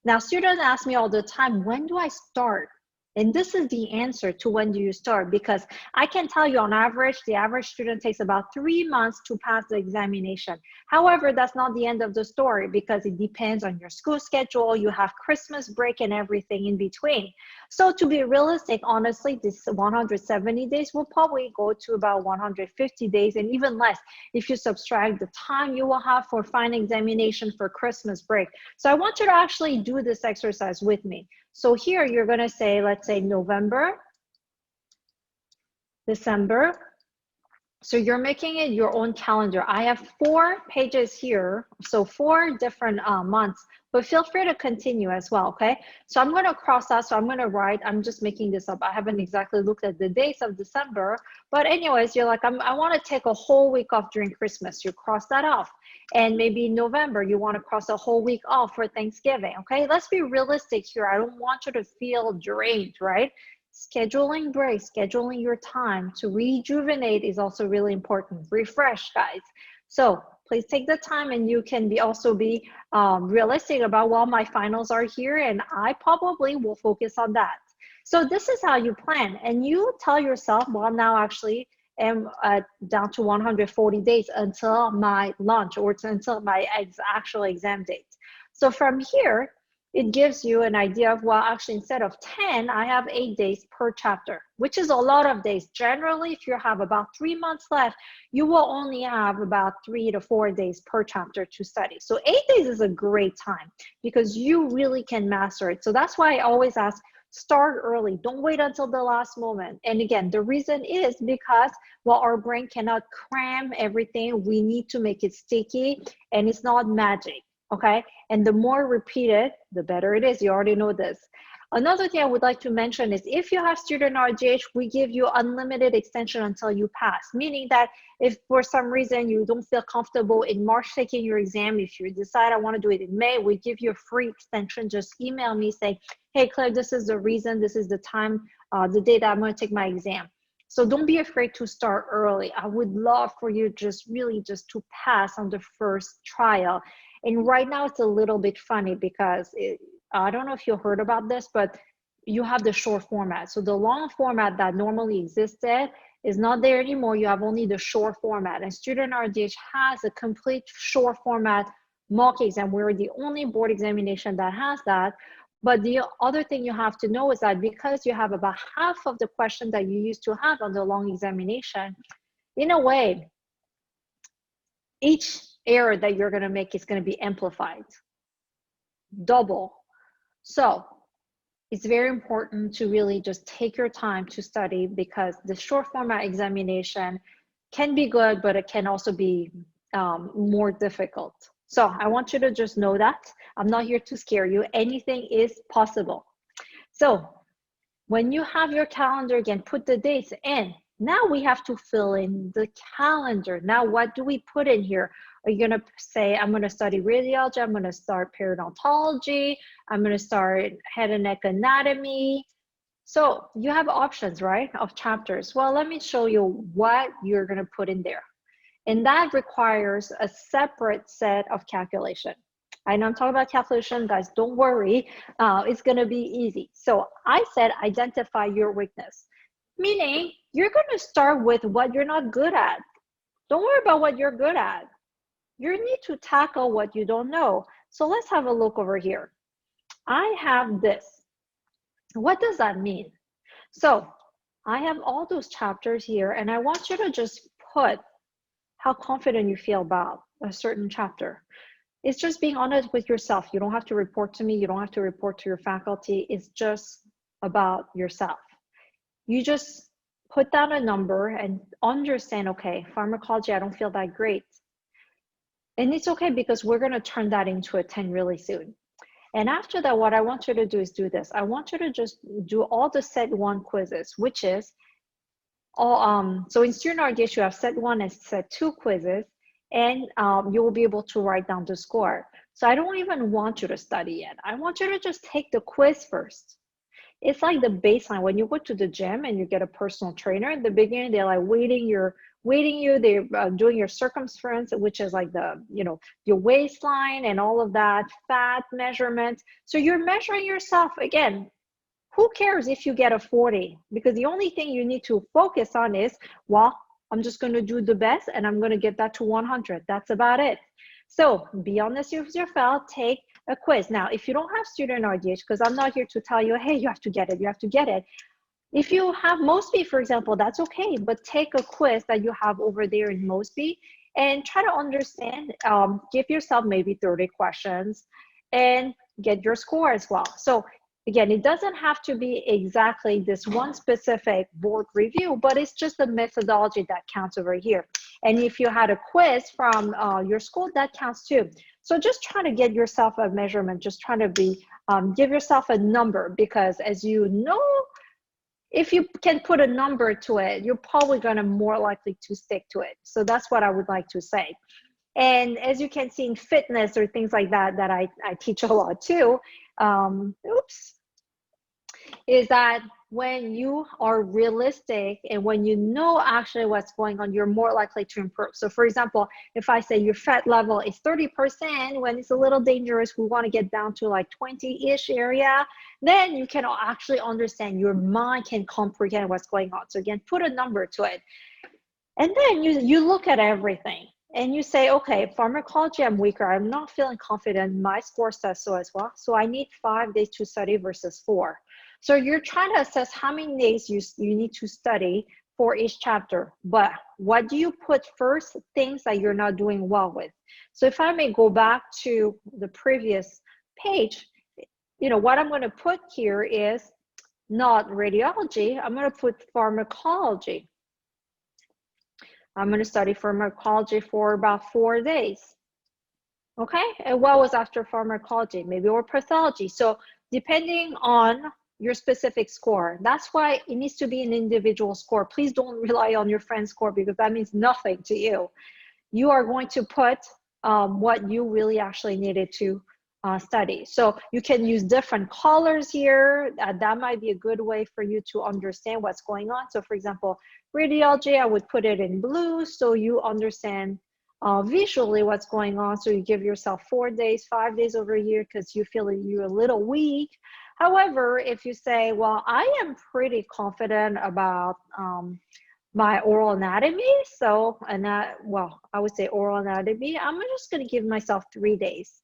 Now, students ask me all the time, when do I start? And this is the answer to when do you start, because I can tell you on average, the average student takes about 3 months to pass the examination. However, that's not the end of the story, because it depends on your school schedule. You have Christmas break and everything in between. So to be realistic, honestly, this 170 days will probably go to about 150 days and even less if you subtract the time you will have for final examination for Christmas break. So I want you to actually do this exercise with me. So here you're going to say, let's say November, December. So you're making it your own calendar. I have 4 pages here, so 4 different months, but feel free to continue as well, okay? So I'm going to cross out, so I'm going to write, I'm just making this up. I haven't exactly looked at the dates of December, but anyways, you're like, I want to take a whole week off during Christmas. You cross that off. And maybe November, you want to cross a whole week off for Thanksgiving, okay? Let's be realistic here. I don't want you to feel drained, right? Scheduling breaks, scheduling your time to rejuvenate is also really important. Refresh, guys. So please take the time, and you can also be realistic about, well, my finals are here and I probably will focus on that. So this is how you plan, and you tell yourself, well, now actually am down to 140 days until my launch, or until my actual exam date. So from here, it gives you an idea of, well, actually, instead of 10, I have 8 days per chapter, which is a lot of days. Generally, if you have about 3 months left, you will only have about 3 to 4 days per chapter to study. So 8 days is a great time because you really can master it. So that's why I always ask, start early. Don't wait until the last moment. And again, the reason is because, well, our brain cannot cram everything. We need to make it sticky, and it's not magic. Okay, and the more repeated, the better it is. You already know this. Another thing I would like to mention is, if you have StudentRDH, we give you unlimited extension until you pass, meaning that if for some reason you don't feel comfortable in March taking your exam, if you decide I want to do it in May, we give you a free extension. Just email me, say, hey, Claire, this is the reason, this is the time, the day that I'm going to take my exam. So don't be afraid to start early. I would love for you just really just to pass on the first trial. And right now it's a little bit funny because I don't know if you heard about this, but you have the short format. So the long format that normally existed is not there anymore. You have only the short format, and StudentRDH has a complete short format mock exam. We're the only board examination that has that. But the other thing you have to know is that because you have about half of the questions that you used to have on the long examination, in a way, each error that you're going to make is going to be amplified, double. So it's very important to really just take your time to study, because the short format examination can be good, but it can also be more difficult. So I want you to just know that. I'm not here to scare you. Anything is possible. So when you have your calendar, again, put the dates in. Now we have to fill in the calendar. Now, what do we put in here? Are you going to say, I'm going to study radiology, I'm going to start periodontology, I'm going to start head and neck anatomy? So you have options, right, of chapters. Well, let me show you what you're going to put in there. And that requires a separate set of calculation. I know I'm talking about calculation, guys, don't worry. It's going to be easy. So I said, identify your weakness, meaning you're going to start with what you're not good at. Don't worry about what you're good at. You need to tackle what you don't know. So let's have a look over here. I have this. What does that mean? So I have all those chapters here, and I want you to just put how confident you feel about a certain chapter. It's just being honest with yourself. You don't have to report to me. You don't have to report to your faculty. It's just about yourself. You just put down a number and understand, okay, pharmacology, I don't feel that great. And it's okay, because we're going to turn that into a 10 really soon. And after that, what I want you to do is do this. I want you to just do all the set 1 quizzes, which is all, so in StudentRDH, you have set 1 and set 2 quizzes, and you will be able to write down the score. So I don't even want you to study yet. I want you to just take the quiz first. It's like the baseline. When you go to the gym and you get a personal trainer, in the beginning, they're like weighting you, they're doing your circumference, which is like the, your waistline and all of that, fat measurements. So you're measuring yourself. Again, who cares if you get a 40? Because the only thing you need to focus on is, well, I'm just going to do the best and I'm going to get that to 100. That's about it. So be honest with yourself, take a quiz. Now, if you don't have StudentRDH, because I'm not here to tell you, hey, you have to get it, you have to get it. If you have Mosby, for example, that's okay, but take a quiz that you have over there in Mosby and try to understand, give yourself maybe 30 questions and get your score as well. So again, it doesn't have to be exactly this one specific board review, but it's just the methodology that counts over here. And if you had a quiz from your school, that counts too. So just try to get yourself a measurement, just trying to be, give yourself a number, because as you know, if you can put a number to it, you're probably gonna more likely to stick to it. So that's what I would like to say. And as you can see in fitness or things like that, that I teach a lot too, is that when you are realistic and when you know actually what's going on, you're more likely to improve. So for example, if I say your fat level is 30%, when it's a little dangerous, we want to get down to like 20-ish area, then you can actually understand, your mind can comprehend what's going on. So again, put a number to it. And then you look at everything and you say, okay, pharmacology, I'm weaker. I'm not feeling confident. My score says so as well. So I need 5 days to study versus 4. So you're trying to assess how many days you need to study for each chapter, but what do you put first? Things that you're not doing well with. So if I may go back to the previous page, what I'm going to put here is not radiology. I'm going to put pharmacology. I'm going to study pharmacology for about 4 days. Okay, and what was after pharmacology? Maybe or pathology. So depending on your specific score. That's why it needs to be an individual score. Please don't rely on your friend's score, because that means nothing to you. You are going to put what you really actually needed to study. So you can use different colors here. That might be a good way for you to understand what's going on. So for example, radiology, I would put it in blue so you understand visually what's going on. So you give yourself 4 days, 5 days over here because you feel that you're a little weak. However, if you say, well, I am pretty confident about my oral anatomy, so, I would say oral anatomy, I'm just going to give myself 3 days.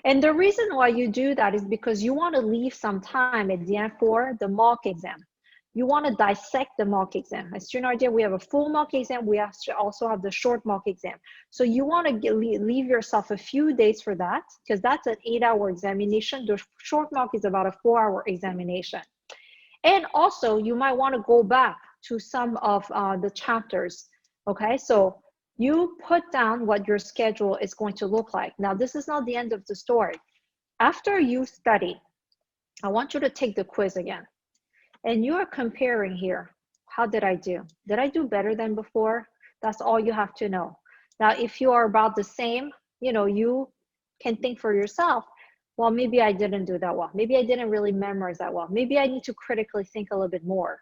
And the reason why you do that is because you want to leave some time at the end for the mock exam. You want to dissect the mock exam. At StudentRDH, we have a full mock exam. We also have the short mock exam. So you want to leave yourself a few days for that, because that's an 8-hour examination. The short mock is about a 4-hour examination. And also, you might want to go back to some of the chapters. Okay, so you put down what your schedule is going to look like. Now, this is not the end of the story. After you study, I want you to take the quiz again. And you are comparing here. How did I do? Did I do better than before? That's all you have to know. Now, if you are about the same, you can think for yourself, well, maybe I didn't do that well. Maybe I didn't really memorize that well. Maybe I need to critically think a little bit more.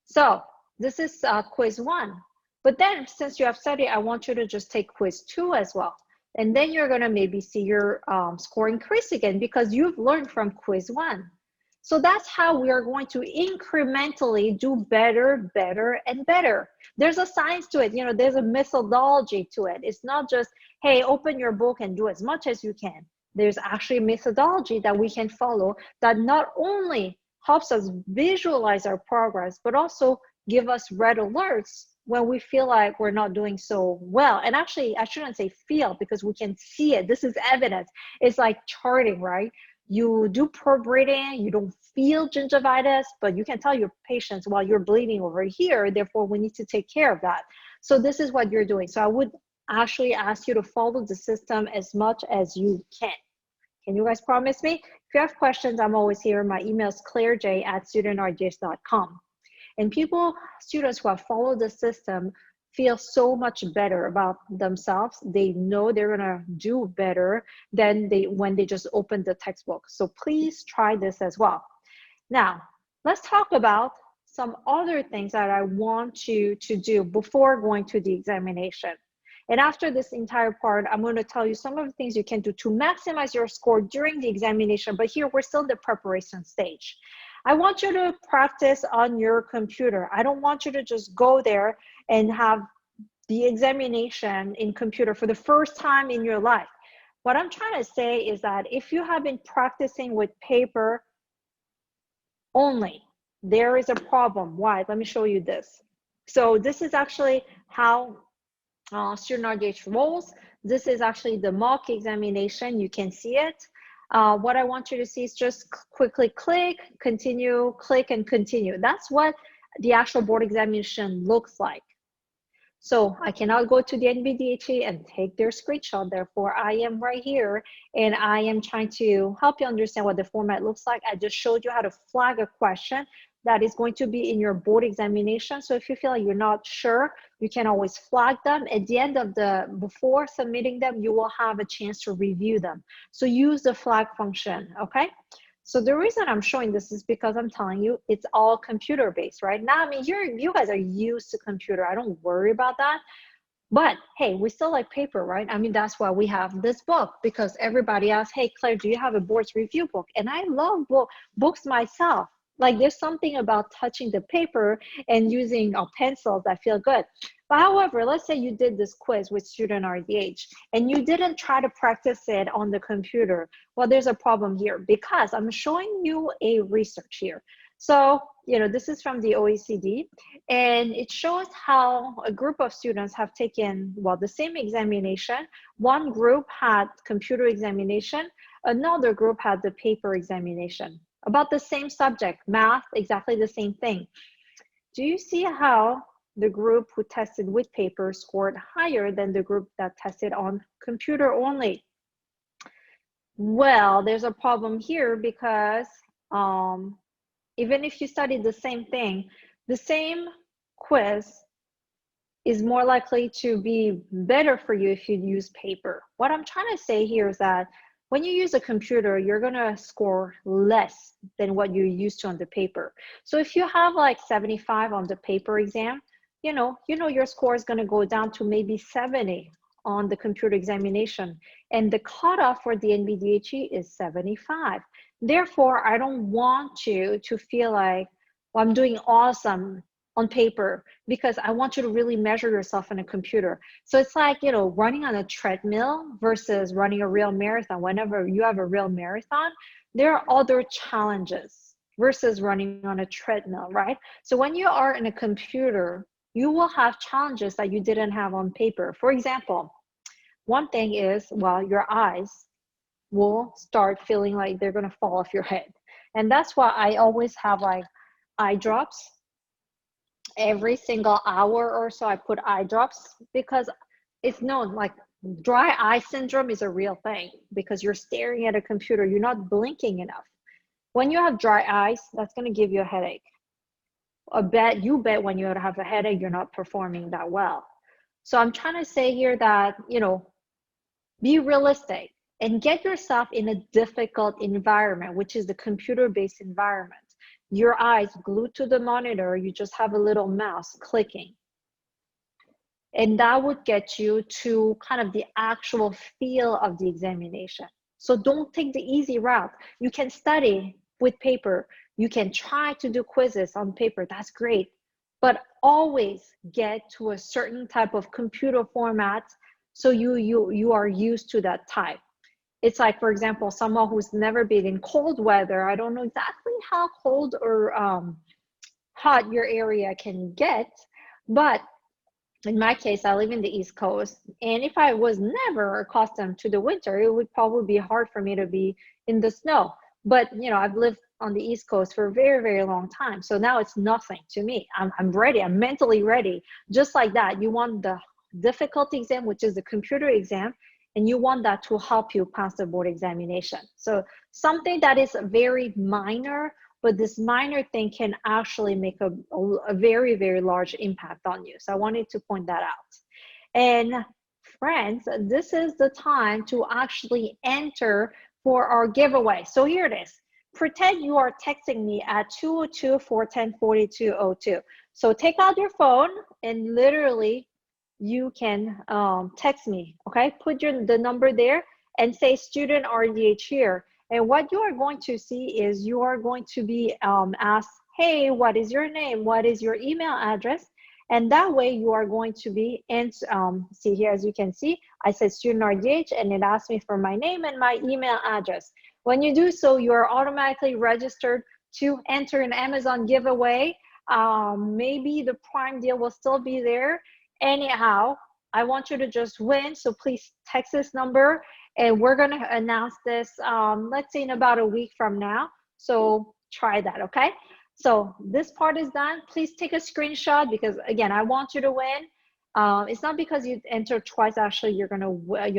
So this is quiz 1. But then since you have studied, I want you to just take quiz 2 as well. And then you're gonna maybe see your score increase again because you've learned from quiz 1. So that's how we are going to incrementally do better, better, and better. There's a science to it. There's a methodology to it. It's not just, hey, open your book and do as much as you can. There's actually a methodology that we can follow that not only helps us visualize our progress, but also give us red alerts when we feel like we're not doing so well. And actually, I shouldn't say feel, because we can see it. This is evidence. It's like charting, right? You do probe breathing, you don't feel gingivitis, but you can tell your patients, well, you're bleeding over here, therefore we need to take care of that. So this is what you're doing. So I would actually ask you to follow the system as much as you can. Can you guys promise me? If you have questions, I'm always here. My email is clairej@studentrdh.com. And students who have followed the system feel so much better about themselves. They know they're gonna do better than when they just open the textbook. So please try this as well. Now, let's talk about some other things that I want you to do before going to the examination. And after this entire part, I'm going to tell you some of the things you can do to maximize your score during the examination. But here, we're still in the preparation stage. I want you to practice on your computer. I don't want you to just go there and have the examination in computer for the first time in your life. What I'm trying to say is that if you have been practicing with paper only, there is a problem. Why? Let me show you this. So this is actually how StudentRDH rolls. This is actually the mock examination. You can see it. What I want you to see is just quickly click, continue, click, and continue. That's what the actual board examination looks like. So I cannot go to the MDHA and take their screenshot. Therefore, I am right here and I am trying to help you understand what the format looks like. I just showed you how to flag a question that is going to be in your board examination. So if you feel like you're not sure, you can always flag them. At the end of before submitting them, you will have a chance to review them. So use the flag function, okay? So the reason I'm showing this is because I'm telling you it's all computer based, right? Now, I mean, you guys are used to computer. I don't worry about that. But hey, we still like paper, right? I mean, that's why we have this book, because everybody asks, hey, Claire, do you have a board's review book? And I love books myself. Like there's something about touching the paper and using pencils that feel good. But however, let's say you did this quiz with StudentRDH and you didn't try to practice it on the computer. Well, there's a problem here because I'm showing you a research here. So, you know, this is from the OECD and it shows how a group of students have taken, well, the same examination. One group had computer examination, another group had the paper examination. About the same subject, math, exactly the same thing. Do you see how the group who tested with paper scored higher than the group that tested on computer only? Well, there's a problem here because even if you studied the same thing, the same quiz is more likely to be better for you if you use paper. What I'm trying to say here is that when you use a computer, you're gonna score less than what you're used to on the paper. So if you have like 75 on the paper exam, you know your score is gonna go down to maybe 70 on the computer examination. And the cutoff for the MDHA is 75. Therefore, I don't want you to feel like, well, I'm doing awesome on paper, because I want you to really measure yourself in a computer. So it's like, you know, running on a treadmill versus running a real marathon. Whenever you have a real marathon, there are other challenges versus running on a treadmill, right? So when you are in a computer, you will have challenges that you didn't have on paper. For example, one thing is, well, your eyes will start feeling like they're gonna fall off your head. And that's why I always have like eye drops. Every single hour or so I put eye drops, because it's known, like dry eye syndrome is a real thing because you're staring at a computer, you're not blinking enough. When you have dry eyes, that's going to give you a headache. You bet when you have a headache, you're not performing that well. So I'm trying to say here that, you know, be realistic and get yourself in a difficult environment, which is the computer-based environment. Your eyes glued to the monitor, you just have a little mouse clicking. And that would get you to kind of the actual feel of the examination. So don't take the easy route. You can study with paper. You can try to do quizzes on paper, that's great. But always get to a certain type of computer format so you are used to that type. It's like, for example, someone who's never been in cold weather. I don't know exactly how cold or hot your area can get, but in my case, I live in the East Coast. And if I was never accustomed to the winter, it would probably be hard for me to be in the snow. But, you know, I've lived on the East Coast for a very, very long time. So now it's nothing to me. I'm ready. I'm mentally ready. Just like that, you want the difficulty exam, which is the computer exam, and you want that to help you pass the board examination. So something that is very minor, but this minor thing can actually make a very, very large impact on you. So I wanted to point that out. And friends, this is the time to actually enter for our giveaway. So here it is. pretend you are texting me at 202-410-4202. So take out your phone and literally you can text me, okay? Put the number there and say StudentRDH here. And what you are going to see is you are going to be asked, hey, what is your name? What is your email address? And that way you are going to be, and see here, as you can see, I said StudentRDH and it asked me for my name and my email address. When you do so, you are automatically registered to enter an Amazon giveaway. Maybe the Prime deal will still be there. Anyhow, I want you to just win. So please text this number and we're going to announce this, let's say in about a week from now. So try that, okay? So this part is done. Please take a screenshot because again, I want you to win. It's not because you enter twice, actually you're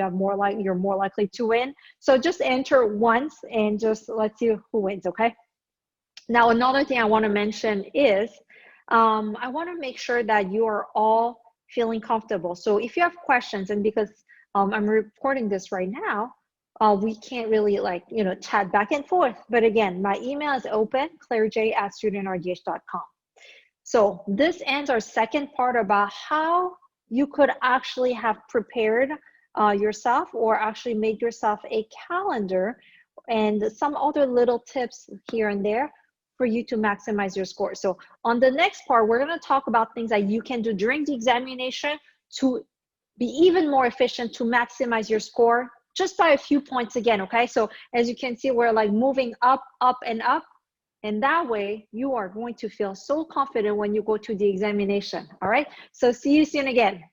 more likely to win. So just enter once and just let's see who wins, okay? Now, another thing I want to mention is I want to make sure that you are all feeling comfortable. So if you have questions, and because I'm recording this right now, we can't really chat back and forth. But again, my email is open, clairej@studentrdh.com. So this ends our second part about how you could actually have prepared yourself or actually made yourself a calendar and some other little tips here and there for you to maximize your score. So on the next part, we're going to talk about things that you can do during the examination to be even more efficient, to maximize your score just by a few points again, okay? So as you can see, we're like moving up, up, and up. And that way you are going to feel so confident when you go to the examination, all right? So see you soon again.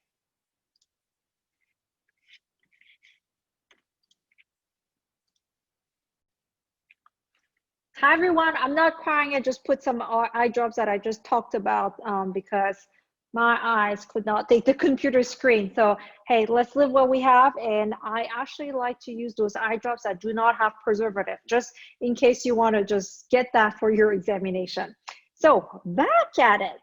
Hi everyone, I'm not crying. I just put some eye drops that I just talked about because my eyes could not take the computer screen. So hey, let's live what we have. And I actually like to use those eye drops that do not have preservative, just in case you want to just get that for your examination. So back at it.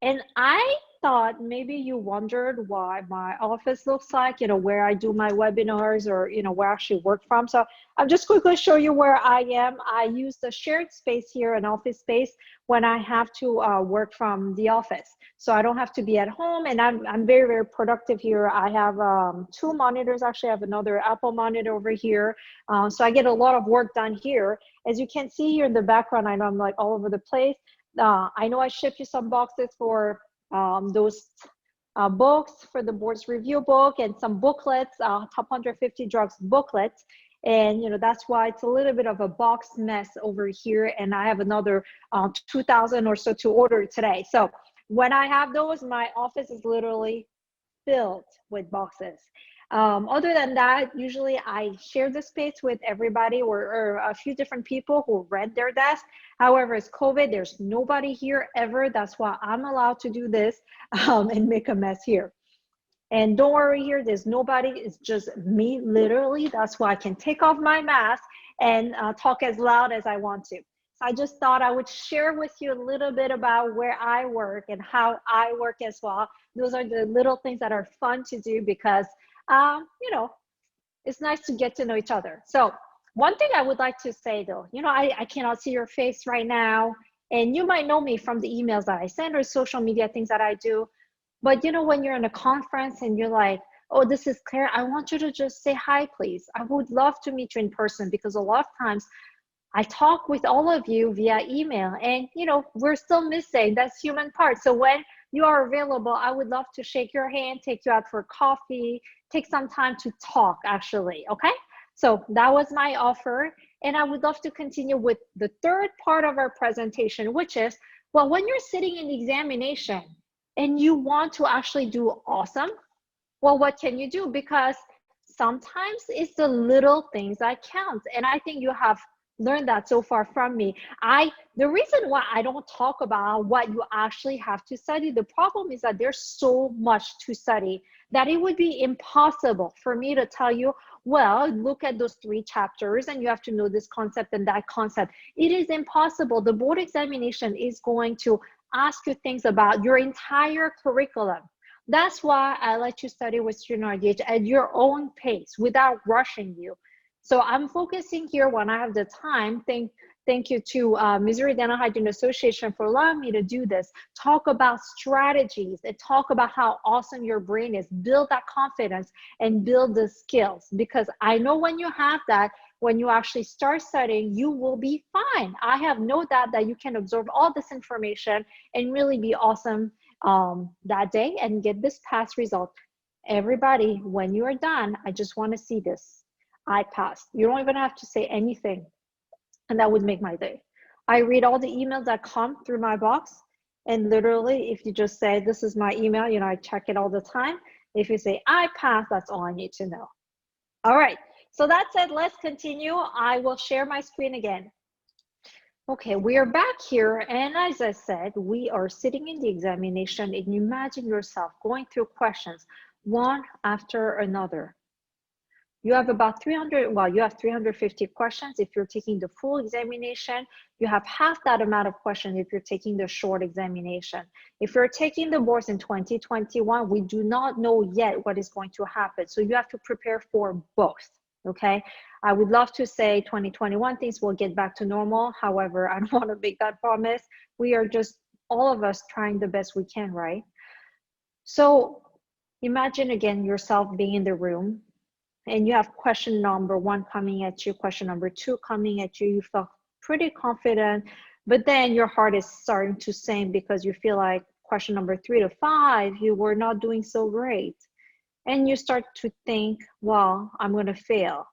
And I thought maybe you wondered why my office looks like, where I do my webinars or, where I actually work from. So I'll just quickly show you where I am. I use the shared space here, an office space, when I have to work from the office. So I don't have to be at home, and I'm very, very productive here. I have 2 monitors. Actually, I have another Apple monitor over here. So I get a lot of work done here. As you can see here in the background, I know I'm like all over the place. I know I shipped you some boxes for those books for the board's review book and some booklets, top 150 drugs booklets. And that's why it's a little bit of a box mess over here. And I have another 2,000 or so to order today. So when I have those, my office is literally filled with boxes. Other than that, usually I share the space with everybody or a few different people who rent their desk. However, it's COVID, there's nobody here ever. That's why I'm allowed to do this and make a mess here. And don't worry here, there's nobody, it's just me literally. That's why I can take off my mask and talk as loud as I want to. So I just thought I would share with you a little bit about where I work and how I work as well. Those are the little things that are fun to do because it's nice to get to know each other. So one thing I would like to say though, I cannot see your face right now, and you might know me from the emails that I send or social media things that I do. But when you're in a conference and you're like, oh, this is Claire, I want you to just say hi, please. I would love to meet you in person because a lot of times I talk with all of you via email and, we're still missing that human part. So when you are available, I would love to shake your hand, take you out for coffee, take some time to talk actually, okay? So that was my offer. And I would love to continue with the third part of our presentation, which is, well, when you're sitting in the examination and you want to actually do awesome, well, what can you do? Because sometimes it's the little things that count. And I think you have learned that so far from me. The reason why I don't talk about what you actually have to study, the problem is that there's so much to study that it would be impossible for me to tell you, well, look at those 3 chapters and you have to know this concept and that concept. It is impossible. The board examination is going to ask you things about your entire curriculum. That's why I let you study with StudentRDH at your own pace without rushing you. So I'm focusing here when I have the time, Thank you to Missouri Dental Hygiene Association for allowing me to do this. Talk about strategies and talk about how awesome your brain is. Build that confidence and build the skills, because I know when you have that, when you actually start studying, you will be fine. I have no doubt that you can absorb all this information and really be awesome that day and get this pass result. Everybody, when you are done, I just want to see this. I passed. You don't even have to say anything. And that would make my day. I read all the emails that come through my box. And literally, if you just say, this is my email, you know, I check it all the time. If you say, I passed, that's all I need to know. All right. So that said, let's continue. I will share my screen again. Okay, we are back here. And as I said, we are sitting in the examination, and imagine yourself going through questions one after another. You have about 300, well, you have 350 questions if you're taking the full examination. You have half that amount of questions if you're taking the short examination. If you're taking the boards in 2021, we do not know yet what is going to happen. So you have to prepare for both, okay? I would love to say 2021 things will get back to normal. However, I don't want to make that promise. We are just, all of us, trying the best we can, right? So imagine again yourself being in the room, and you have question number 1 coming at you, question number 2 coming at you. You felt pretty confident, but then your heart is starting to sink because you feel like question number 3 to 5, you were not doing so great. And you start to think, well, I'm going to fail.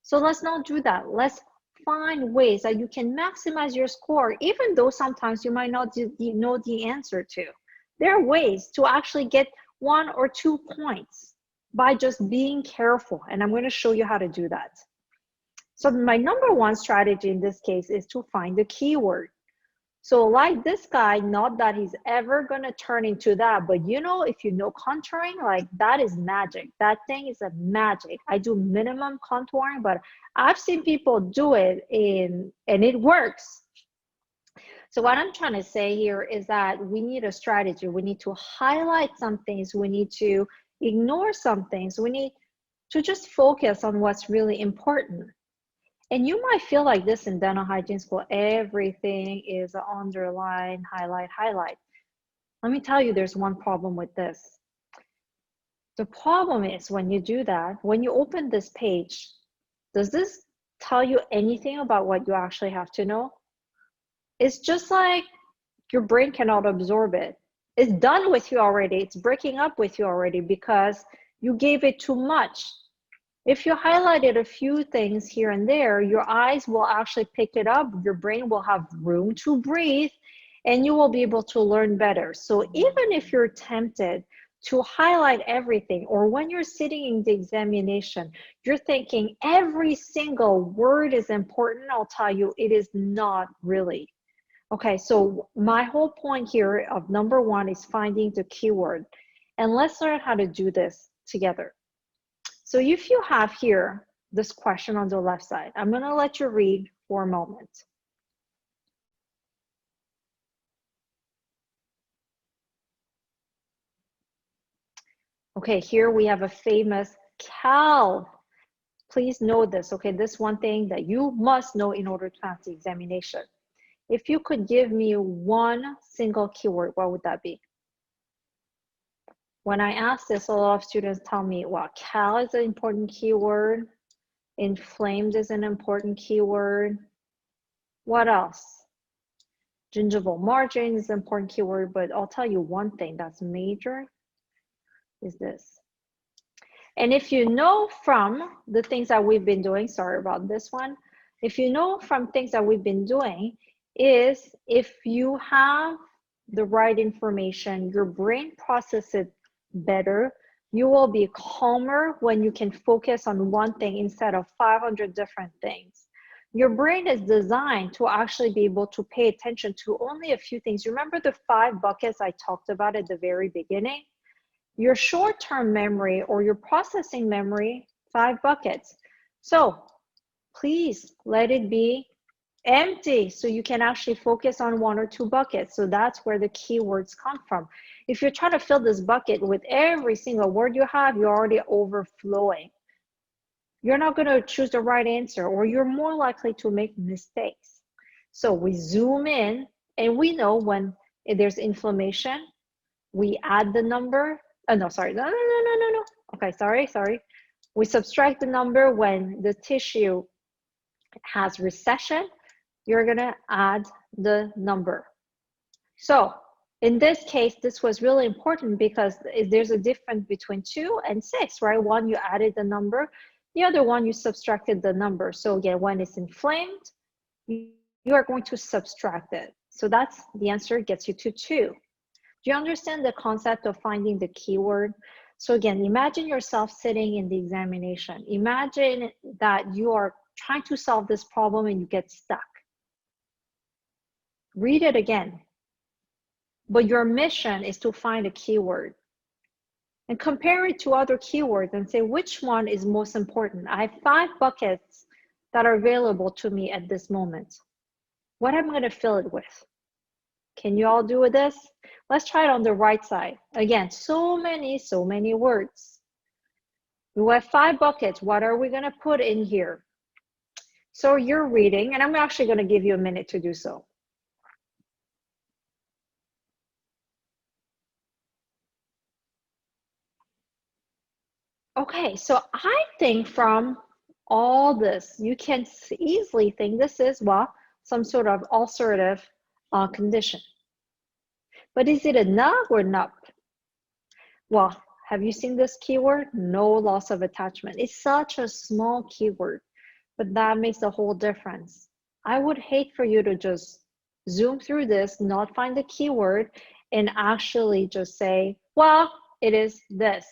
So let's not do that. Let's find ways that you can maximize your score, even though sometimes you might not know the answer to. There are ways to actually get 1 or 2 points by just being careful. And I'm going to show you how to do that. So my number 1 strategy in this case is to find the keyword. So like this guy, not that he's ever going to turn into that, but you know, if you know contouring, like that is magic. That thing is a magic. I do minimum contouring, but I've seen people do it and it works. So what I'm trying to say here is that we need a strategy. We need to highlight some things. We need to ignore some things. We need to just focus on what's really important. And you might feel like this in dental hygiene school, everything is underline, highlight. Let me tell you, there's one problem with this. The problem is when you do that, when you open this page, does this tell you anything about what you actually have to know? It's just like your brain cannot absorb it. It's done with you already. It's breaking up with you already because you gave it too much. If you highlighted a few things here and there, your eyes will actually pick it up. Your brain will have room to breathe and you will be able to learn better. So even if you're tempted to highlight everything, or when you're sitting in the examination, you're thinking every single word is important, I'll tell you, it is not really. Okay, so my whole point here of number 1 is finding the keyword. And let's learn how to do this together. So if you have here this question on the left side, I'm going to let you read for a moment. Okay, here we have a famous Cal. Please know this, okay? This one thing that you must know in order to pass the examination. If you could give me 1 single keyword, what would that be? When I ask this, a lot of students tell me, well, Cal is an important keyword. Inflamed is an important keyword. What else? Gingival margin is an important keyword, but I'll tell you one thing that's major is this. And if you know from the things that we've been doing, sorry about this one, if you know from things that we've been doing, is if you have the right information, your brain processes it better, you will be calmer when you can focus on one thing instead of 500 different things. Your brain is designed to actually be able to pay attention to only a few things. Remember the 5 buckets I talked about at the very beginning? Your short-term memory or your processing memory, 5 buckets. So please let it be empty so you can actually focus on 1 or 2 buckets. So that's where the keywords come from. If you're trying to fill this bucket with every single word you have, you're already overflowing. You're not going to choose the right answer, or you're more likely to make mistakes. So we zoom in, and we know when there's inflammation, we add the number. Oh, no, sorry. No. Okay, sorry. We subtract the number when the tissue has recession. You're going to add the number. So in this case, this was really important because there's a difference between 2 and 6, right? One, you added the number. The other one, you subtracted the number. So again, when it's inflamed, you are going to subtract it. So that's the answer, gets you to 2. Do you understand the concept of finding the keyword? So again, imagine yourself sitting in the examination. Imagine that you are trying to solve this problem and you get stuck. Read it again. But your mission is to find a keyword. And compare it to other keywords and say, which one is most important? I have 5 buckets that are available to me at this moment. What am I going to fill it with? Can you all do this? Let's try it on the right side. Again, so many words. We have 5 buckets. What are we going to put in here? So you're reading, and I'm actually going to give you a minute to do so. Okay, so I think from all this, you can easily think this is, well, some sort of ulcerative condition. But is it a NUG or NUP? Well, have you seen this keyword? No loss of attachment. It's such a small keyword, but that makes a whole difference. I would hate for you to just zoom through this, not find the keyword, and actually just say, well, it is this.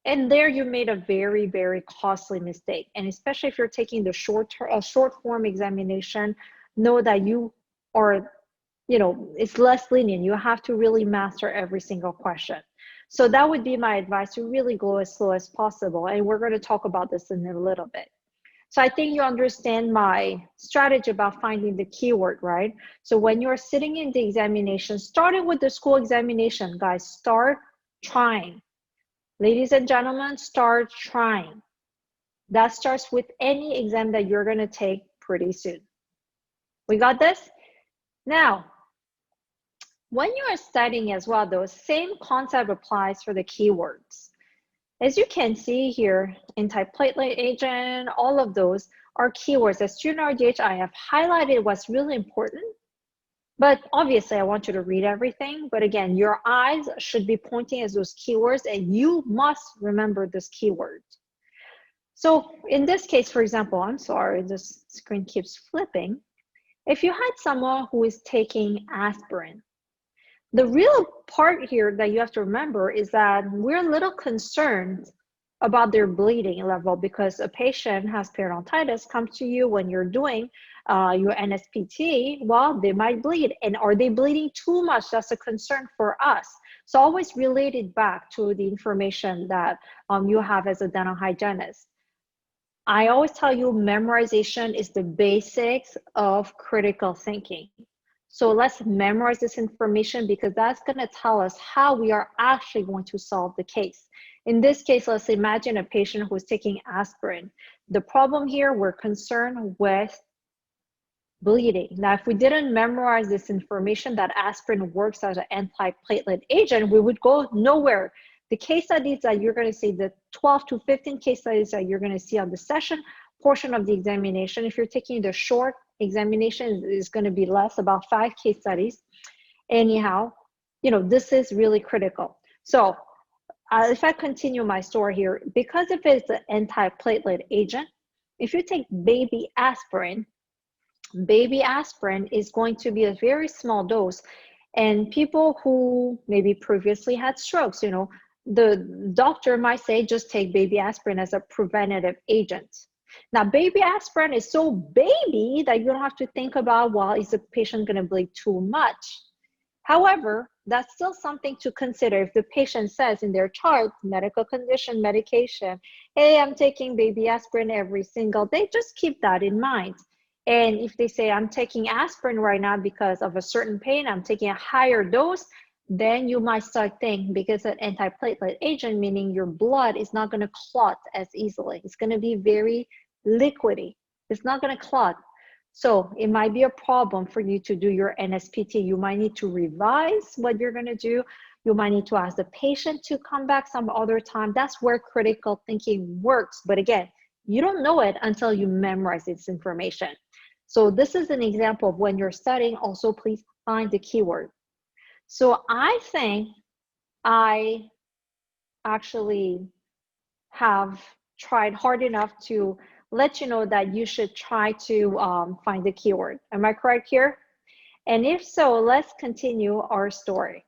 And there you made a very costly mistake. And especially if you're taking the short form examination, know that you are, it's less lenient. You have to really master every single question. So that would be my advice, to really go as slow as possible. And we're going to talk about this in a little bit. So I think you understand my strategy about finding the keyword, right? So when you're sitting in the examination, starting with the school examination, guys, start trying. Ladies and gentlemen, start trying. That starts with any exam that you're going to take pretty soon. We got this? Now, when you are studying as well, though, same concept applies for the keywords. As you can see here, antiplatelet agent, all of those are keywords. As StudentRDH, I have highlighted what's really important. But obviously, I want you to read everything. But again, your eyes should be pointing at those keywords, and you must remember this keyword. So in this case, for example, I'm sorry, this screen keeps flipping. If you had someone who is taking aspirin, the real part here that you have to remember is that we're a little concerned about their bleeding level, because a patient has peritonitis, comes to you when you're doing your NSPT, well, they might bleed. And are they bleeding too much? That's a concern for us. So always relate it back to the information that you have as a dental hygienist. I always tell you, memorization is the basics of critical thinking. So let's memorize this information, because that's going to tell us how we are actually going to solve the case. In this case, let's imagine a patient who is taking aspirin. The problem here, we're concerned with bleeding. Now, if we didn't memorize this information that aspirin works as an antiplatelet agent, we would go nowhere. The case studies that you're going to see, the 12 to 15 case studies that you're going to see on the session portion of the examination, if you're taking the short examination, is going to be less, about 5 case studies. Anyhow, this is really critical. So if I continue my story here, because if it's an antiplatelet agent, if you take baby aspirin is going to be a very small dose. And people who maybe previously had strokes, the doctor might say, just take baby aspirin as a preventative agent. Now, baby aspirin is so baby that you don't have to think about, well, is the patient going to bleed too much? However, that's still something to consider. If the patient says in their chart, medical condition, medication, hey, I'm taking baby aspirin every single day, just keep that in mind. And if they say, I'm taking aspirin right now because of a certain pain, I'm taking a higher dose, then you might start thinking, because an antiplatelet agent, meaning your blood is not going to clot as easily. It's going to be very liquidy. It's not going to clot. So it might be a problem for you to do your NSPT. You might need to revise what you're going to do. You might need to ask the patient to come back some other time. That's where critical thinking works. But again, you don't know it until you memorize this information. So this is an example of when you're studying. Also, please find the keyword. So I think I actually have tried hard enough to let you know that you should try to find the keyword. Am I correct here? And if so, let's continue our story.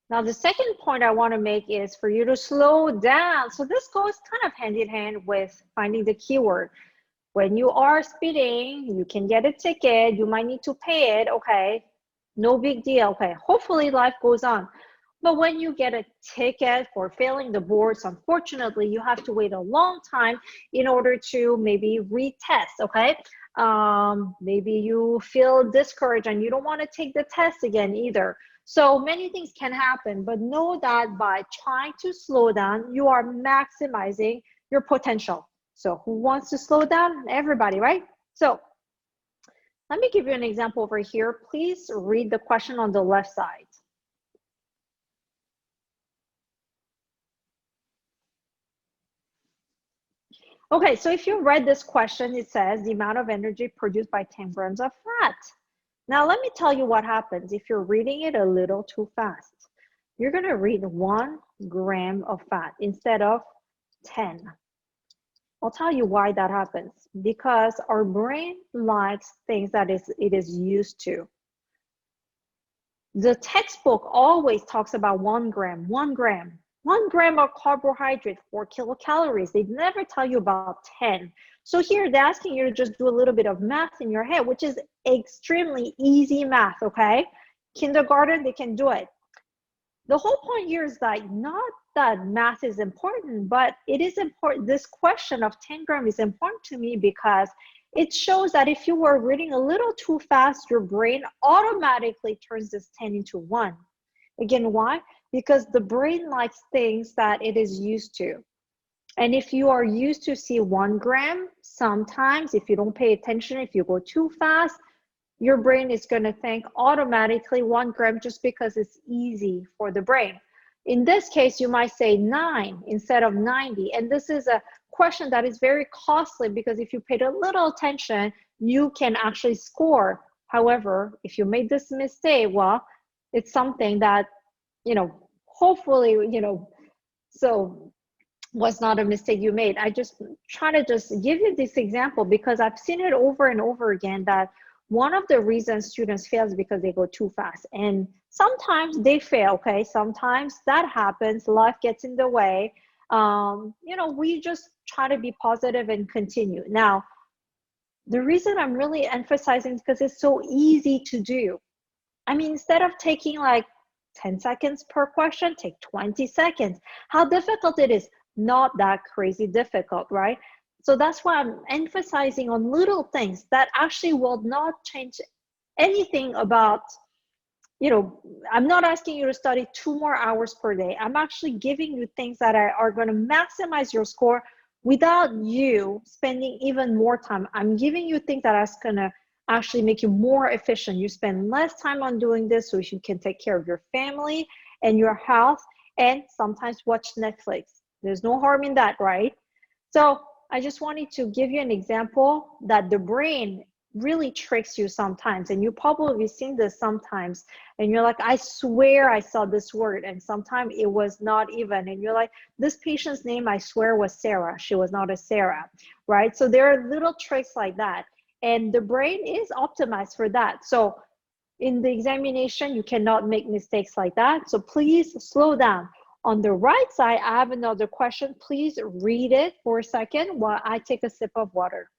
Now, the second point I want to make is for you to slow down. So this goes kind of hand in hand with finding the keyword. When you are speeding, you can get a ticket. You might need to pay it. Okay, no big deal. Okay, hopefully life goes on. But when you get a ticket for failing the boards, unfortunately, you have to wait a long time in order to maybe retest, okay? Maybe you feel discouraged and you don't want to take the test again either. So many things can happen, but know that by trying to slow down, you are maximizing your potential. So who wants to slow down? Everybody, right? So let me give you an example over here. Please read the question on the left side. Okay, so if you read this question, it says the amount of energy produced by 10 grams of fat. Now, let me tell you what happens if you're reading it a little too fast. You're going to read 1 gram of fat instead of 10. I'll tell you why that happens. Because our brain likes things that it is used to. The textbook always talks about 1 gram, 1 gram. 1 gram of carbohydrate, 4 kilocalories. They never tell you about 10. So here they're asking you to just do a little bit of math in your head, which is extremely easy math, okay? Kindergarten, they can do it. The whole point here is that not that math is important, but it is important. This question of 10 grams is important to me because it shows that if you were reading a little too fast, your brain automatically turns this 10 into 1. Again, why? Because the brain likes things that it is used to. And if you are used to see 1 gram, sometimes if you don't pay attention, if you go too fast, your brain is going to think automatically 1 gram just because it's easy for the brain. In this case, you might say 9 instead of 90. And this is a question that is very costly because if you paid a little attention, you can actually score. However, if you made this mistake, well, it's something that, hopefully, so was not a mistake you made. I just try to just give you this example because I've seen it over and over again that one of the reasons students fail is because they go too fast. And sometimes they fail, okay? Sometimes that happens, life gets in the way. We just try to be positive and continue. Now, the reason I'm really emphasizing is because it's so easy to do. I mean, instead of taking like 10 seconds per question, take 20 seconds. How difficult it is? Not that crazy difficult, right? So that's why I'm emphasizing on little things that actually will not change anything about, I'm not asking you to study 2 more hours per day. I'm actually giving you things that are going to maximize your score without you spending even more time. I'm giving you things that are going to actually make you more efficient. You spend less time on doing this so you can take care of your family and your health and sometimes watch Netflix. There's no harm in that, right? So I just wanted to give you an example that the brain really tricks you sometimes, and you probably seen this sometimes, and you're like, I swear I saw this word, and sometimes it was not even, and you're like, this patient's name I swear was Sarah. She was not a Sarah, right? So there are little tricks like that, and the brain is optimized for that. So in the examination, you cannot make mistakes like that. So please slow down. On the right side, I have another question. Please read it for a second while I take a sip of water.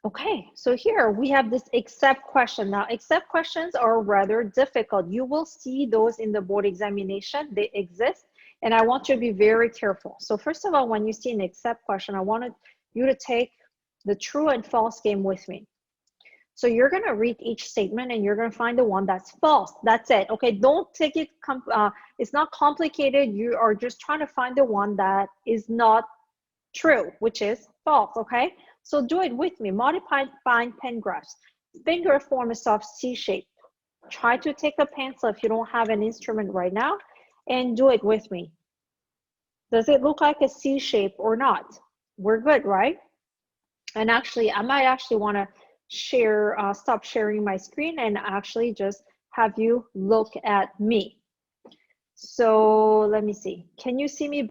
Okay, so here we have this except question. Now, except questions are rather difficult. You will see those in the board examination. They exist, and I want you to be very careful. So first of all, when you see an except question, I wanted you to take the true and false game with me. So you're going to read each statement and you're going to find the one that's false. That's it. Okay, don't take it, it's not complicated. You are just trying to find the one that is not true, which is false. Okay, so do it with me. Modified fine pen grafts. Finger form a soft C shape. Try to take a pencil if you don't have an instrument right now and do it with me. Does it look like a C shape or not? We're good, right? And actually, I might actually want to share, stop sharing my screen and actually just have you look at me. So let me see. Can you see me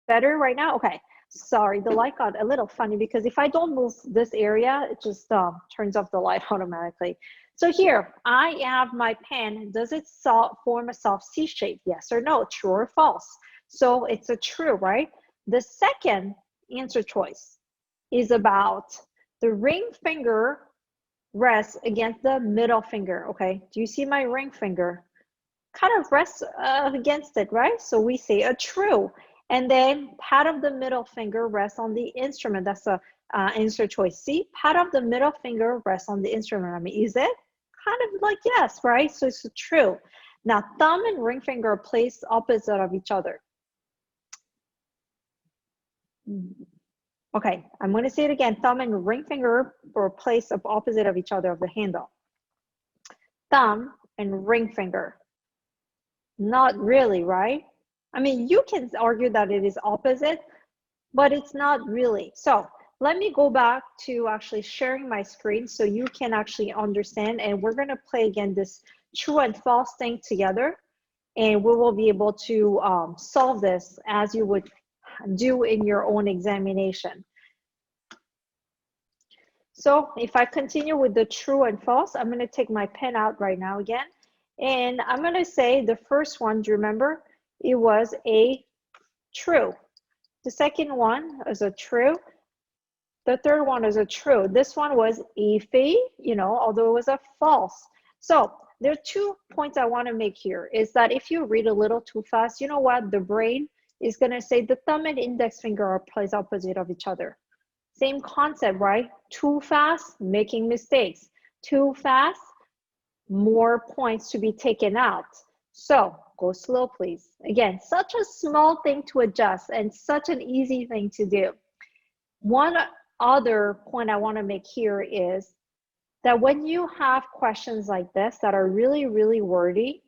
better right now? Okay. Sorry, the light got a little funny because if I don't move this area, it just turns off the light automatically. So here, I have my pen. Does it form a soft C shape? Yes or no, true or false? So it's a true, right? The second answer choice is about the ring finger rests against the middle finger, okay? Do you see my ring finger? Kind of rests against it, right? So we say a true. And then pad of the middle finger rests on the instrument. That's a answer choice. See, pad of the middle finger rests on the instrument. I mean, is it? Kind of like yes, right? So it's true. Now, thumb and ring finger are placed opposite of each other. Okay, I'm going to say it again. Thumb and ring finger are placed opposite of each other of the handle. Thumb and ring finger. Not really, right? I mean, you can argue that it is opposite, but it's not really. So let me go back to actually sharing my screen so you can actually understand. And we're going to play again this true and false thing together. And we will be able to solve this as you would do in your own examination. So if I continue with the true and false, I'm going to take my pen out right now again. And I'm going to say the first one, do you remember? It was a true. The second one is a true. The third one is a true. This one was iffy, you know, although it was a false. So there are 2 points I want to make here is that if you read a little too fast, you know what? The brain is going to say the thumb and index finger are placed opposite of each other. Same concept, right? Too fast, making mistakes. Too fast, more points to be taken out. So go slow, please. Again, such a small thing to adjust and such an easy thing to do. One other point I want to make here is that when you have questions like this that are really, really wordy,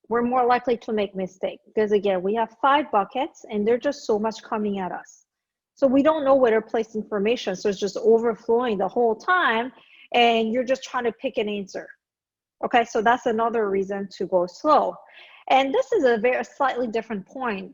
we're more likely to make mistakes because again, we have 5 buckets and there's just so much coming at us. So we don't know where to place information. So it's just overflowing the whole time and you're just trying to pick an answer. Okay, so that's another reason to go slow. And this is a very slightly different point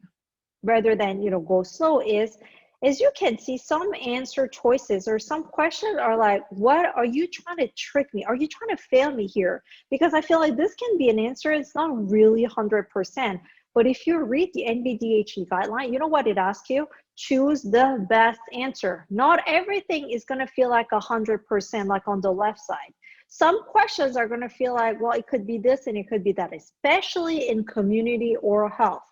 rather than, you know, go slow is, as you can see, some answer choices or some questions are like, what are you trying to trick me? Are you trying to fail me here? Because I feel like this can be an answer. It's not really 100%. But if you read the MDHA guideline, you know what it asks you? Choose the best answer. Not everything is going to feel like 100% like on the left side. Some questions are going to feel like, well, it could be this and it could be that, especially in community oral health.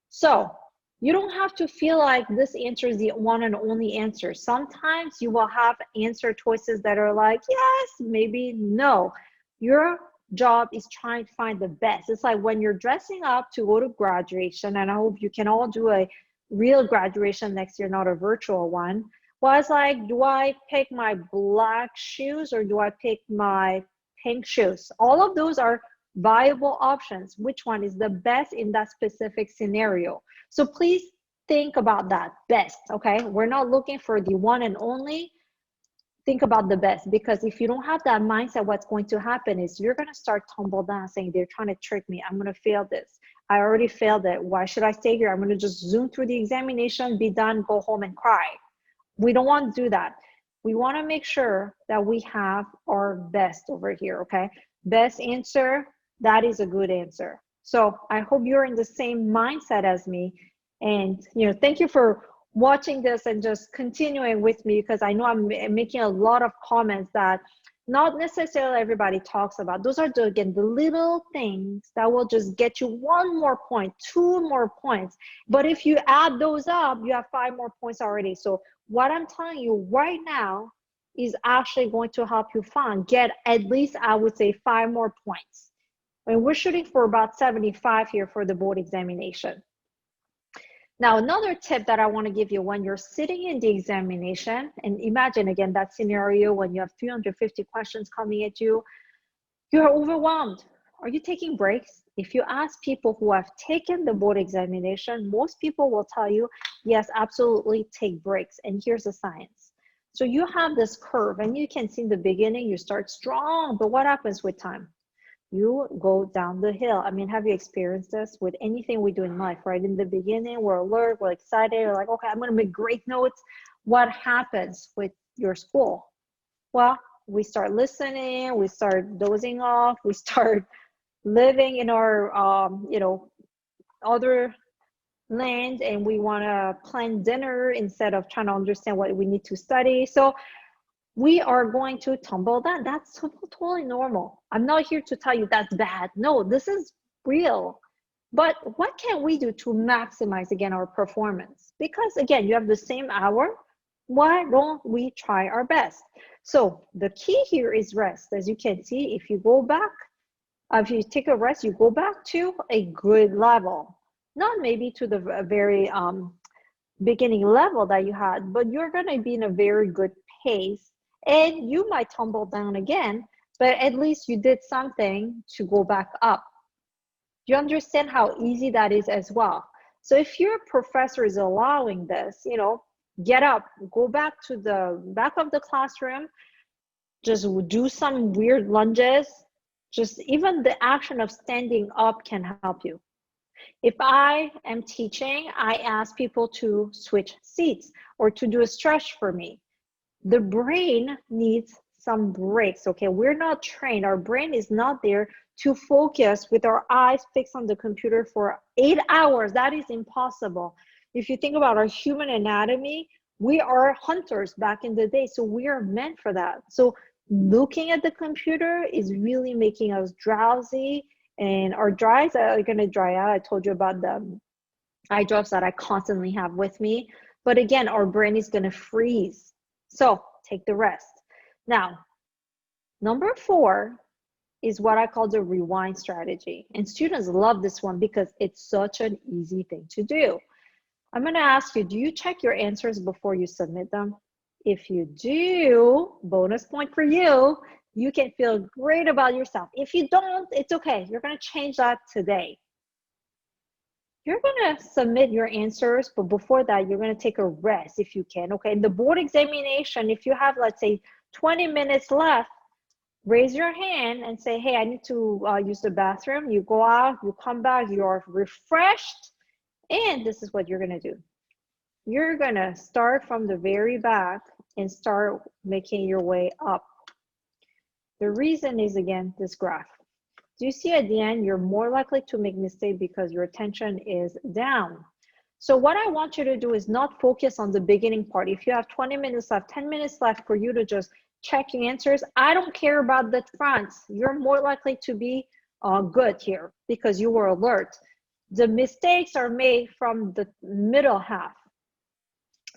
So you don't have to feel like this answer is the one and only answer. Sometimes you will have answer choices that are like, yes, maybe no. Your job is trying to find the best. It's like when you're dressing up to go to graduation, and I hope you can all do a real graduation next year, not a virtual one. Well, it's like, do I pick my black shoes or do I pick my pink shoes? All of those are viable options. Which one is the best in that specific scenario? So please think about that best, okay? We're not looking for the one and only. Think about the best, because if you don't have that mindset, what's going to happen is you're going to start tumble down saying, they're trying to trick me. I'm going to fail this. I already failed it. Why should I stay here? I'm going to just zoom through the examination, be done, go home and cry. We don't want to do that. We want to make sure that we have our best over here, okay? Best answer, that is a good answer. So I hope you're in the same mindset as me. And, you know, thank you for watching this and just continuing with me, because I know I'm making a lot of comments that Not necessarily everybody talks about. Those are, again, the little things that will just get you 1 more point, 2 more points. But if you add those up, you have 5 more points already. So what I'm telling you right now is actually going to help you get at least, I would say, 5 more points. And we're shooting for about 75 here for the board examination. Now, another tip that I want to give you when you're sitting in the examination, and imagine again that scenario when you have 350 questions coming at you, you're overwhelmed. Are you taking breaks? If you ask people who have taken the board examination, most people will tell you, yes, absolutely, take breaks. And here's the science. So you have this curve, and you can see in the beginning, you start strong, but what happens with time? You go down the hill. I mean, have you experienced this with anything we do in life, right? In the beginning, we're alert, we're excited, we're like, okay, I'm gonna make great notes. What happens with your school? Well, we start listening, we start dozing off, we start living in our, you know, other land, and we wanna plan dinner instead of trying to understand what we need to study. So we are going to tumble down. That's totally normal. I'm not here to tell you that's bad. No, this is real. But what can we do to maximize, again, our performance? Because, again, you have the same hour. Why don't we try our best? So the key here is rest. As you can see, if you go back, if you take a rest, you go back to a good level. Not maybe to the very beginning level that you had, but you're going to be in a very good pace. And you might tumble down again, but at least you did something to go back up. You understand how easy that is as well. So if your professor is allowing this, you know, get up, go back to the back of the classroom, just do some weird lunges. Just even the action of standing up can help you. If I am teaching, I ask people to switch seats or to do a stretch for me. The brain needs some breaks, okay? We're not trained. Our brain is not there to focus with our eyes fixed on the computer for 8 hours. That is impossible. If you think about our human anatomy, we are hunters back in the day, so we are meant for that. So looking at the computer is really making us drowsy, and our eyes are gonna dry out. I told you about the eye drops that I constantly have with me. But again, our brain is gonna freeze. So take the rest. Now, number 4 is what I call the rewind strategy. And students love this one because it's such an easy thing to do. I'm gonna ask you, do you check your answers before you submit them? If you do, bonus point for you, you can feel great about yourself. If you don't, it's okay. You're gonna change that today. You're gonna submit your answers, but before that, you're gonna take a rest if you can, okay? In the board examination, if you have, let's say, 20 minutes left, raise your hand and say, hey, I need to use the bathroom. You go out, you come back, you're refreshed, and this is what you're gonna do. You're gonna start from the very back and start making your way up. The reason is, again, this graph. Do you see at the end, you're more likely to make mistakes because your attention is down. So what I want you to do is not focus on the beginning part. If you have 20 minutes left, 10 minutes left for you to just check your answers, I don't care about the fronts. You're more likely to be good here because you were alert. The mistakes are made from the middle half.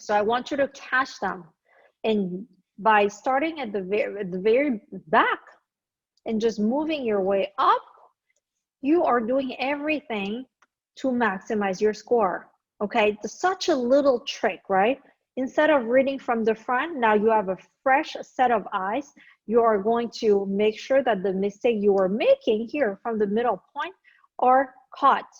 So I want you to catch them. And by starting at the very back, and just moving your way up, you are doing everything to maximize your score, okay? It's such a little trick, right? Instead of reading from the front, now you have a fresh set of eyes. You are going to make sure that the mistake you are making here from the middle point are caught.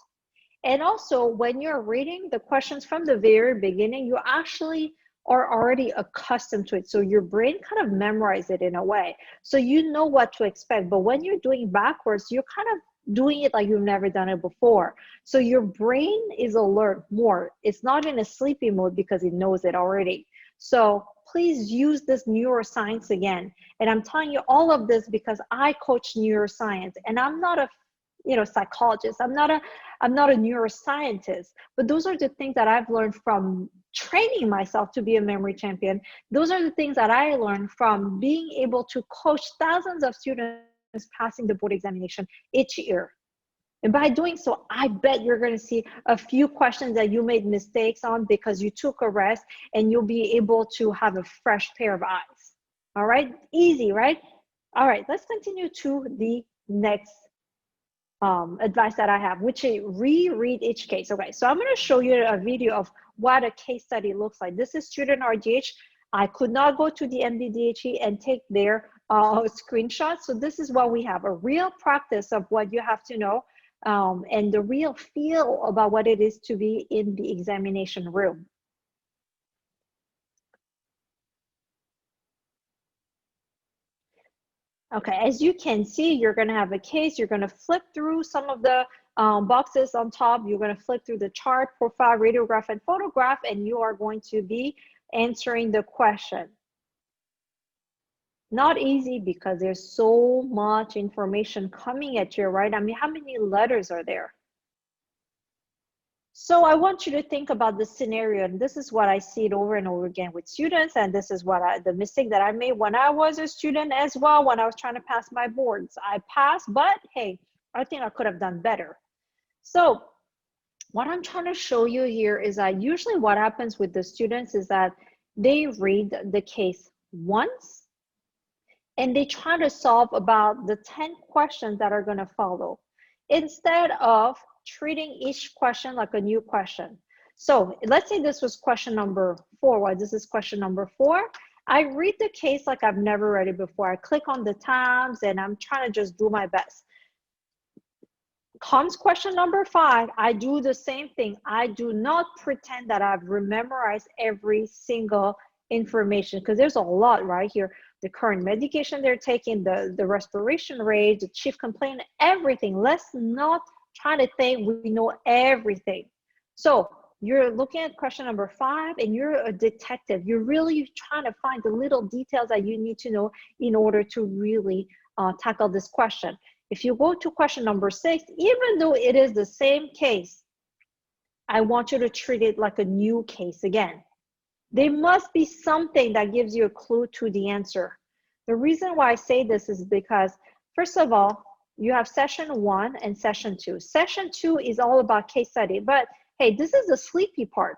And also, when you're reading the questions from the very beginning, you actually are already accustomed to it. So your brain kind of memorizes it in a way. So you know what to expect. But when you're doing backwards, you're kind of doing it like you've never done it before. So your brain is alert more. It's not in a sleepy mode because it knows it already. So please use this neuroscience again. And I'm telling you all of this because I coach neuroscience, and I'm not a psychologist. I'm not a neuroscientist, but those are the things that I've learned from training myself to be a memory champion. Those are the things that I learned from being able to coach thousands of students passing the board examination each year. And by doing so, I bet you're going to see a few questions that you made mistakes on because you took a rest, and you'll be able to have a fresh pair of eyes. All right, easy, right? All right, let's continue to the next advice that I have, which is reread each case. Okay, so I'm going to show you a video of what a case study looks like. This is StudentRDH. I could not go to the MDHA and take their screenshots. So this is what we have, a real practice of what you have to know, and the real feel about what it is to be in the examination room. Okay, as you can see, you're going to have a case. You're going to flip through some of the boxes on top. You're going to flip through the chart, profile, radiograph, and photograph, and you are going to be answering the question. Not easy because there's so much information coming at you, right? I mean, how many letters are there? So I want you to think about the scenario, and this is what I see it over and over again with students, and this is what the mistake that I made when I was a student as well, when I was trying to pass my boards. I passed, but hey, I think I could have done better. So what I'm trying to show you here is that usually what happens with the students is that they read the case once, and they try to solve about the 10 questions that are going to follow, instead of treating each question like a new question. So let's say this was question number 4. Well, this is question number 4. I read the case like I've never read it before. I click on the tabs, and I'm trying to just do my best. Comes question number 5, I do the same thing. I do not pretend that I've memorized every single information, because there's a lot right here. The current medication they're taking, the respiration rate, the chief complaint, everything. Let's not try to think we know everything. So you're looking at question number 5, and you're a detective. You're really trying to find the little details that you need to know in order to really tackle this question. If you go to question number 6, even though it is the same case, I want you to treat it like a new case again. There must be something that gives you a clue to the answer. The reason why I say this is because, first of all, you have session 1 and session 2. Session 2 is all about case study, but hey, this is the sleepy part.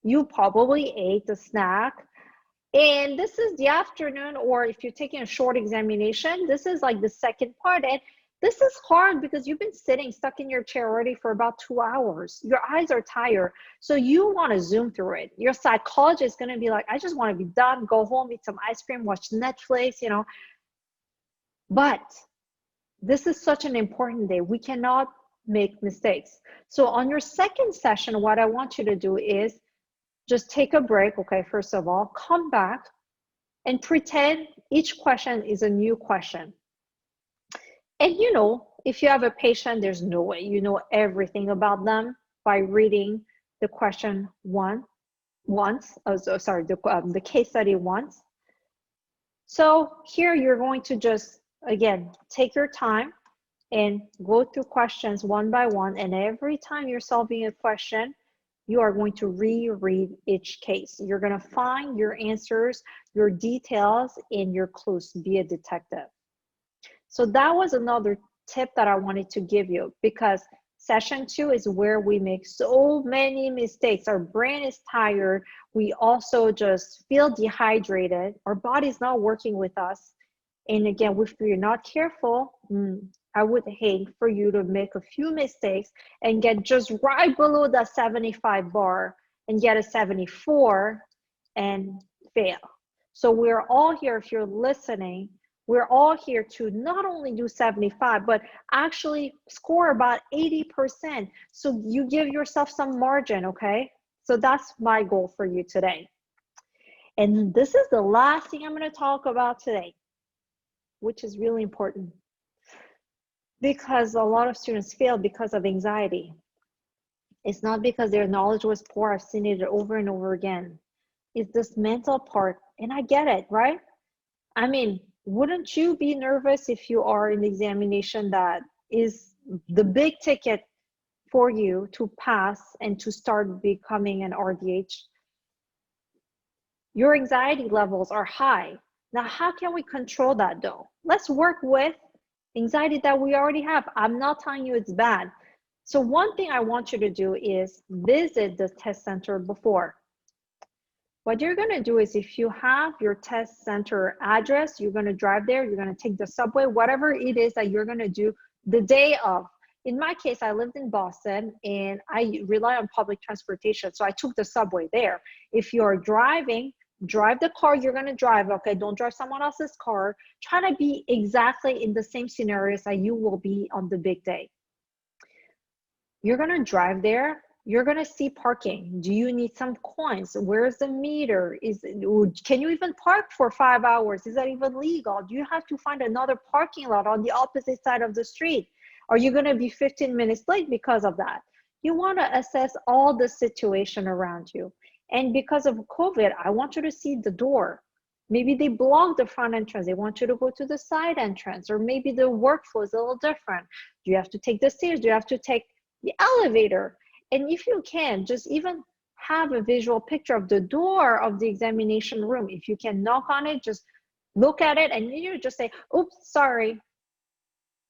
You probably ate a snack, and this is the afternoon, or if you're taking a short examination, this is like the second part. And this is hard because you've been sitting stuck in your chair already for about 2 hours. Your eyes are tired. So you want to zoom through it. Your psychologist is going to be like, I just want to be done, go home, eat some ice cream, watch Netflix, But this is such an important day. We cannot make mistakes. So on your second session, what I want you to do is just take a break. Okay, first of all, come back and pretend each question is a new question. And if you have a patient, there's no way you know everything about them by reading the question the case study once. So here you're going to just, again, take your time and go through questions one by one. And every time you're solving a question, you are going to reread each case. You're going to find your answers, your details, and your clues. Be a detective. So that was another tip that I wanted to give you, because session 2 is where we make so many mistakes. Our brain is tired. We also just feel dehydrated. Our body's not working with us. And again, if you're not careful, I would hate for you to make a few mistakes and get just right below that 75 bar and get a 74 and fail. So we're all here, if you're listening, we're all here to not only do 75, but actually score about 80%. So you give yourself some margin, okay? So that's my goal for you today. And this is the last thing I'm going to talk about today, which is really important, because a lot of students fail because of anxiety. It's not because their knowledge was poor. I've seen it over and over again. It's this mental part, and I get it, right? I mean, wouldn't you be nervous if you are in the examination that is the big ticket for you to pass and to start becoming an RDH, your anxiety levels are high. Now, how can we control that though? Let's work with anxiety that we already have. I'm not telling you it's bad. So one thing I want you to do is visit the test center before. What you're gonna do is, if you have your test center address, you're gonna drive there, you're gonna take the subway, whatever it is that you're gonna do the day of. In my case, I lived in Boston and I rely on public transportation, so I took the subway there. If you're driving, drive the car you're gonna drive, okay? Don't drive someone else's car. Try to be exactly in the same scenarios that you will be on the big day. You're gonna drive there, you're gonna see parking. Do you need some coins? Where's the meter? Can you even park for 5 hours? Is that even legal? Do you have to find another parking lot on the opposite side of the street? Are you gonna be 15 minutes late because of that? You wanna assess all the situation around you. And because of COVID, I want you to see the door. Maybe they block the front entrance. They want you to go to the side entrance, or maybe the workflow is a little different. Do you have to take the stairs? Do you have to take the elevator? And if you can, just even have a visual picture of the door of the examination room. If you can knock on it, just look at it and you just say, oops, sorry,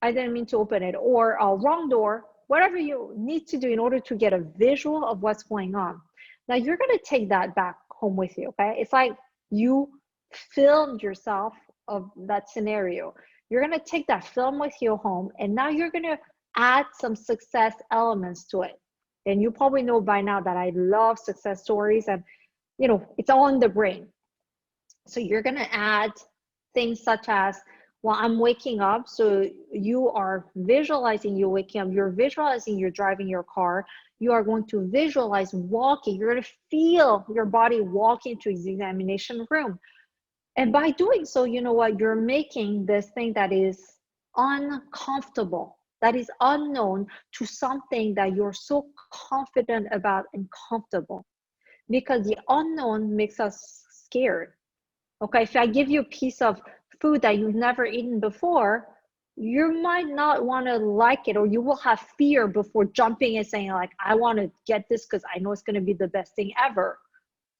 I didn't mean to open it, or wrong door, whatever you need to do in order to get a visual of what's going on. Now you're gonna take that back home with you, okay? It's like you filmed yourself of that scenario. You're gonna take that film with you home, and now you're gonna add some success elements to it. And you probably know by now that I love success stories, and you know, it's all in the brain. So you're gonna add things such as, well, I'm waking up. So you are visualizing you waking up, you're visualizing you're driving your car, you are going to visualize walking, you're gonna feel your body walking to the examination room. And by doing so, you know what, you're making this thing that is uncomfortable, that is unknown, to something that you're so confident about and comfortable. Because the unknown makes us scared. Okay, if I give you a piece of food that you've never eaten before, you might not want to like it, or you will have fear before jumping and saying like, I want to get this because I know it's going to be the best thing ever.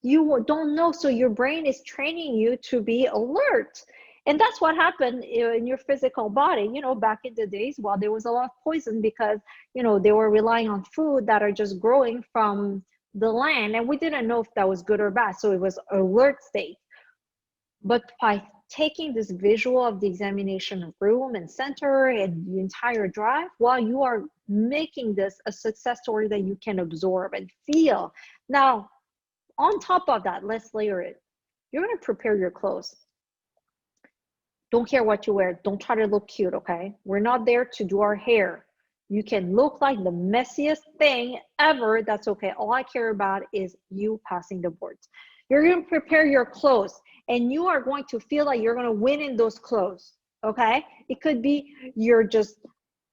You don't know, so your brain is training you to be alert. And that's what happened in your physical body, you know, back in the days while there was a lot of poison, because, you know, they were relying on food that are just growing from the land, and we didn't know if that was good or bad, so it was alert state. But by taking this visual of the examination room and center and the entire drive, while you are making this a success story that you can absorb and feel. Now, on top of that, let's layer it. You're gonna prepare your clothes. Don't care what you wear. Don't try to look cute, okay? We're not there to do our hair. You can look like the messiest thing ever. That's okay. All I care about is you passing the boards. You're going to prepare your clothes, and you are going to feel like you're going to win in those clothes, okay? It could be your just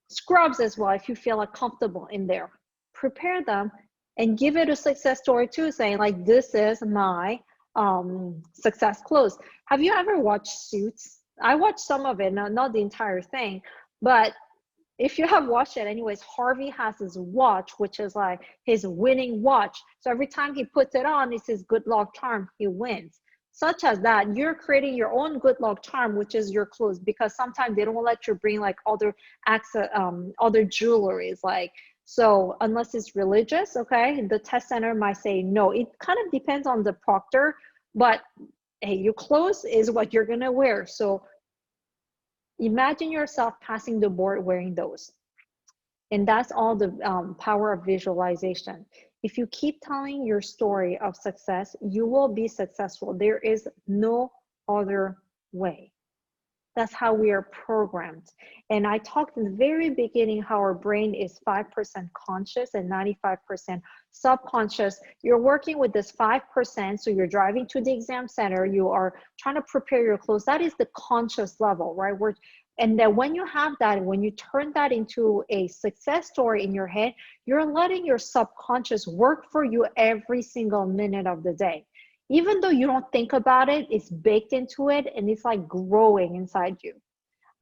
scrubs as well if you feel like comfortable in there. Prepare them and give it a success story too, saying like, this is my success clothes. Have you ever watched Suits? I watched some of it, not the entire thing, but if you have watched it anyways, Harvey has his watch, which is like his winning watch. So every time he puts it on, it's his good luck charm, he wins. Such as that, you're creating your own good luck charm, which is your clothes, because sometimes they don't let you bring like other jewelries, like, so unless it's religious, okay, the test center might say no. It kind of depends on the proctor, but hey, your clothes is what you're gonna wear. So imagine yourself passing the board wearing those. And that's all the power of visualization. If you keep telling your story of success, you will be successful. There is no other way. That's how we are programmed. And I talked in the very beginning how our brain is 5% conscious and 95% subconscious. You're working with this 5%, so you're driving to the exam center, you are trying to prepare your clothes. That is the conscious level, right? And then when you have that, when you turn that into a success story in your head, you're letting your subconscious work for you every single minute of the day. Even though you don't think about it, it's baked into it, and it's like growing inside you.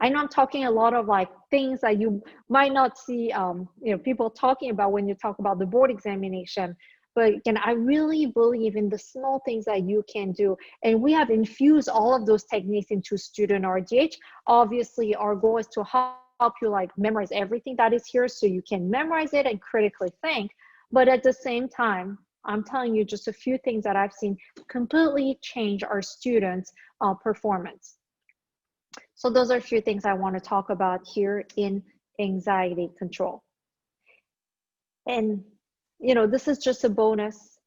I know I'm talking a lot of like things that you might not see, people talking about when you talk about the board examination. But again, I really believe in the small things that you can do. And we have infused all of those techniques into StudentRDH. Obviously, our goal is to help you like memorize everything that is here so you can memorize it and critically think. But at the same time, I'm telling you just a few things that I've seen completely change our students' performance. So those are a few things I want to talk about here in anxiety control. And, this is just a bonus.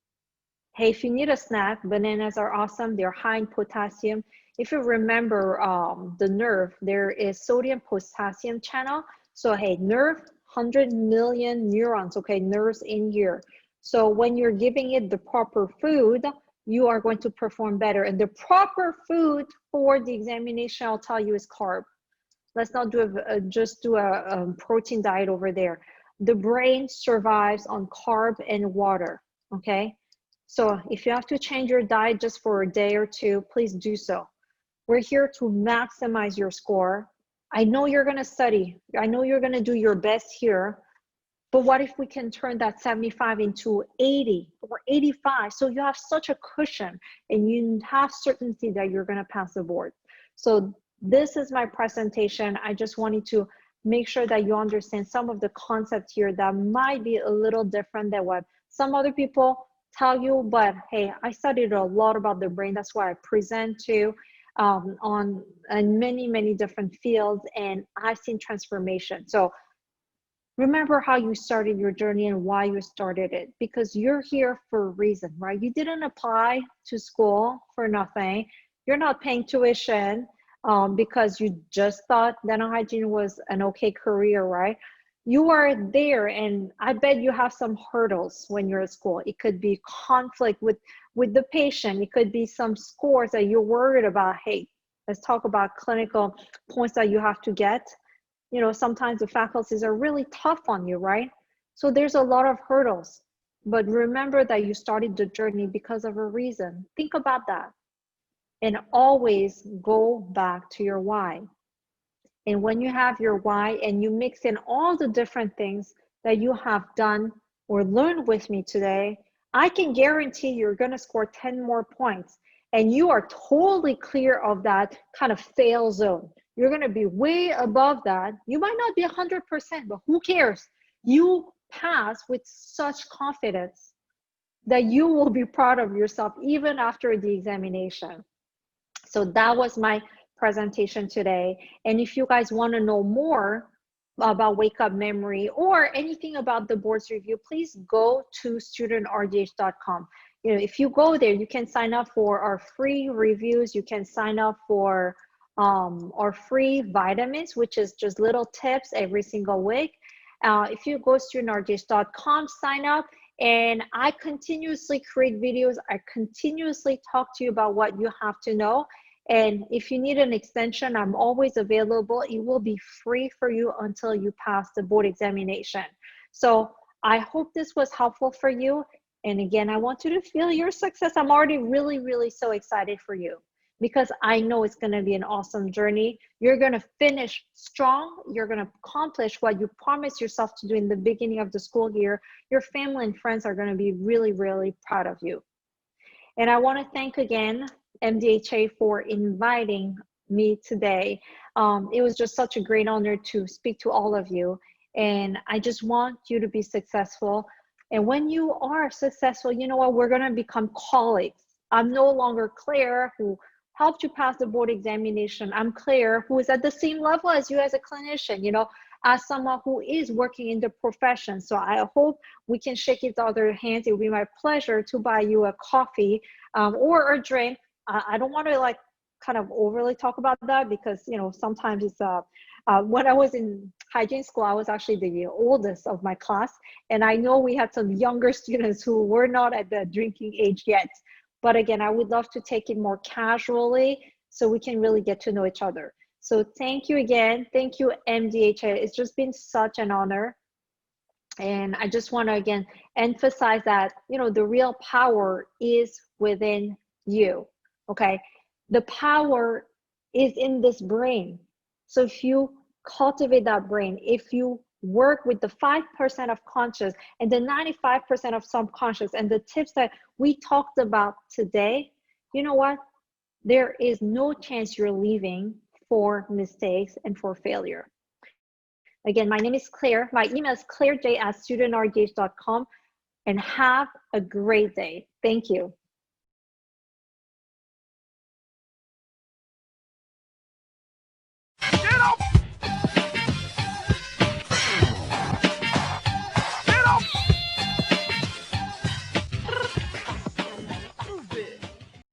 Hey, if you need a snack, bananas are awesome. They're high in potassium. If you remember the nerve, there is sodium potassium channel. So hey, nerve, 100 million neurons, okay, nerves in here. So when you're giving it the proper food, you are going to perform better. And the proper food for the examination, I'll tell you, is carb. Let's not do just do a protein diet over there. The brain survives on carb and water, okay? So if you have to change your diet just for a day or two, please do so. We're here to maximize your score. I know you're gonna study. I know you're gonna do your best here, but what if we can turn that 75 into 80 or 85? So you have such a cushion and you have certainty that you're gonna pass the board. So this is my presentation. I just wanted to make sure that you understand some of the concepts here that might be a little different than what some other people tell you, but hey, I studied a lot about the brain. That's why I present to on many different fields, and I've seen transformation. So remember how you started your journey and why you started it, because you're here for a reason, right? You didn't apply to school for nothing. You're not paying tuition because you just thought dental hygiene was an okay career, right? You are there, and I bet you have some hurdles when you're at school. It could be conflict with the patient. It could be some scores that you're worried about. Hey, let's talk about clinical points that you have to get. Sometimes the faculties are really tough on you, right? So there's a lot of hurdles, but remember that you started the journey because of a reason. Think about that, and always go back to your why. And when you have your why and you mix in all the different things that you have done or learned with me today, I can guarantee you're going to score 10 more points. And you are totally clear of that kind of fail zone. You're going to be way above that. You might not be 100%, but who cares? You pass with such confidence that you will be proud of yourself even after the examination. So that was my presentation today. And if you guys want to know more about Wake Up Memory or anything about the board's review, please go to StudentRDH.com. If you go there, you can sign up for our free reviews. You can sign up for our free vitamins, which is just little tips every single week. If you go to StudentRDH.com, sign up. And I continuously create videos. I continuously talk to you about what you have to know. And if you need an extension, I'm always available. It will be free for you until you pass the board examination. So I hope this was helpful for you. And again, I want you to feel your success. I'm already really so excited for you, because I know it's going to be an awesome journey. You're going to finish strong. You're going to accomplish what you promised yourself to do in the beginning of the school year. Your family and friends are going to be really proud of you. And I want to thank again MDHA for inviting me today. It was just such a great honor to speak to all of you. And I just want you to be successful. And when you are successful, you know what? We're going to become colleagues. I'm no longer Claire, who helped you pass the board examination. I'm Claire, who is at the same level as you as a clinician, as someone who is working in the profession. So I hope we can shake each other's hands. It will be my pleasure to buy you a coffee or a drink. I don't want to kind of overly talk about that, because sometimes it's when I was in hygiene school, I was actually the oldest of my class, and I know we had some younger students who were not at the drinking age yet. But again, I would love to take it more casually so we can really get to know each other. So thank you again. Thank you, MDHA. It's just been such an honor. And I just want to again emphasize that, the real power is within you. Okay. The power is in this brain. So if you cultivate that brain, if you work with the 5% of conscious and the 95% of subconscious and the tips that we talked about today, you know what? There is no chance you're leaving for mistakes and for failure. Again, my name is Claire. My email is clairej@studentrdh.com, and have a great day. Thank you.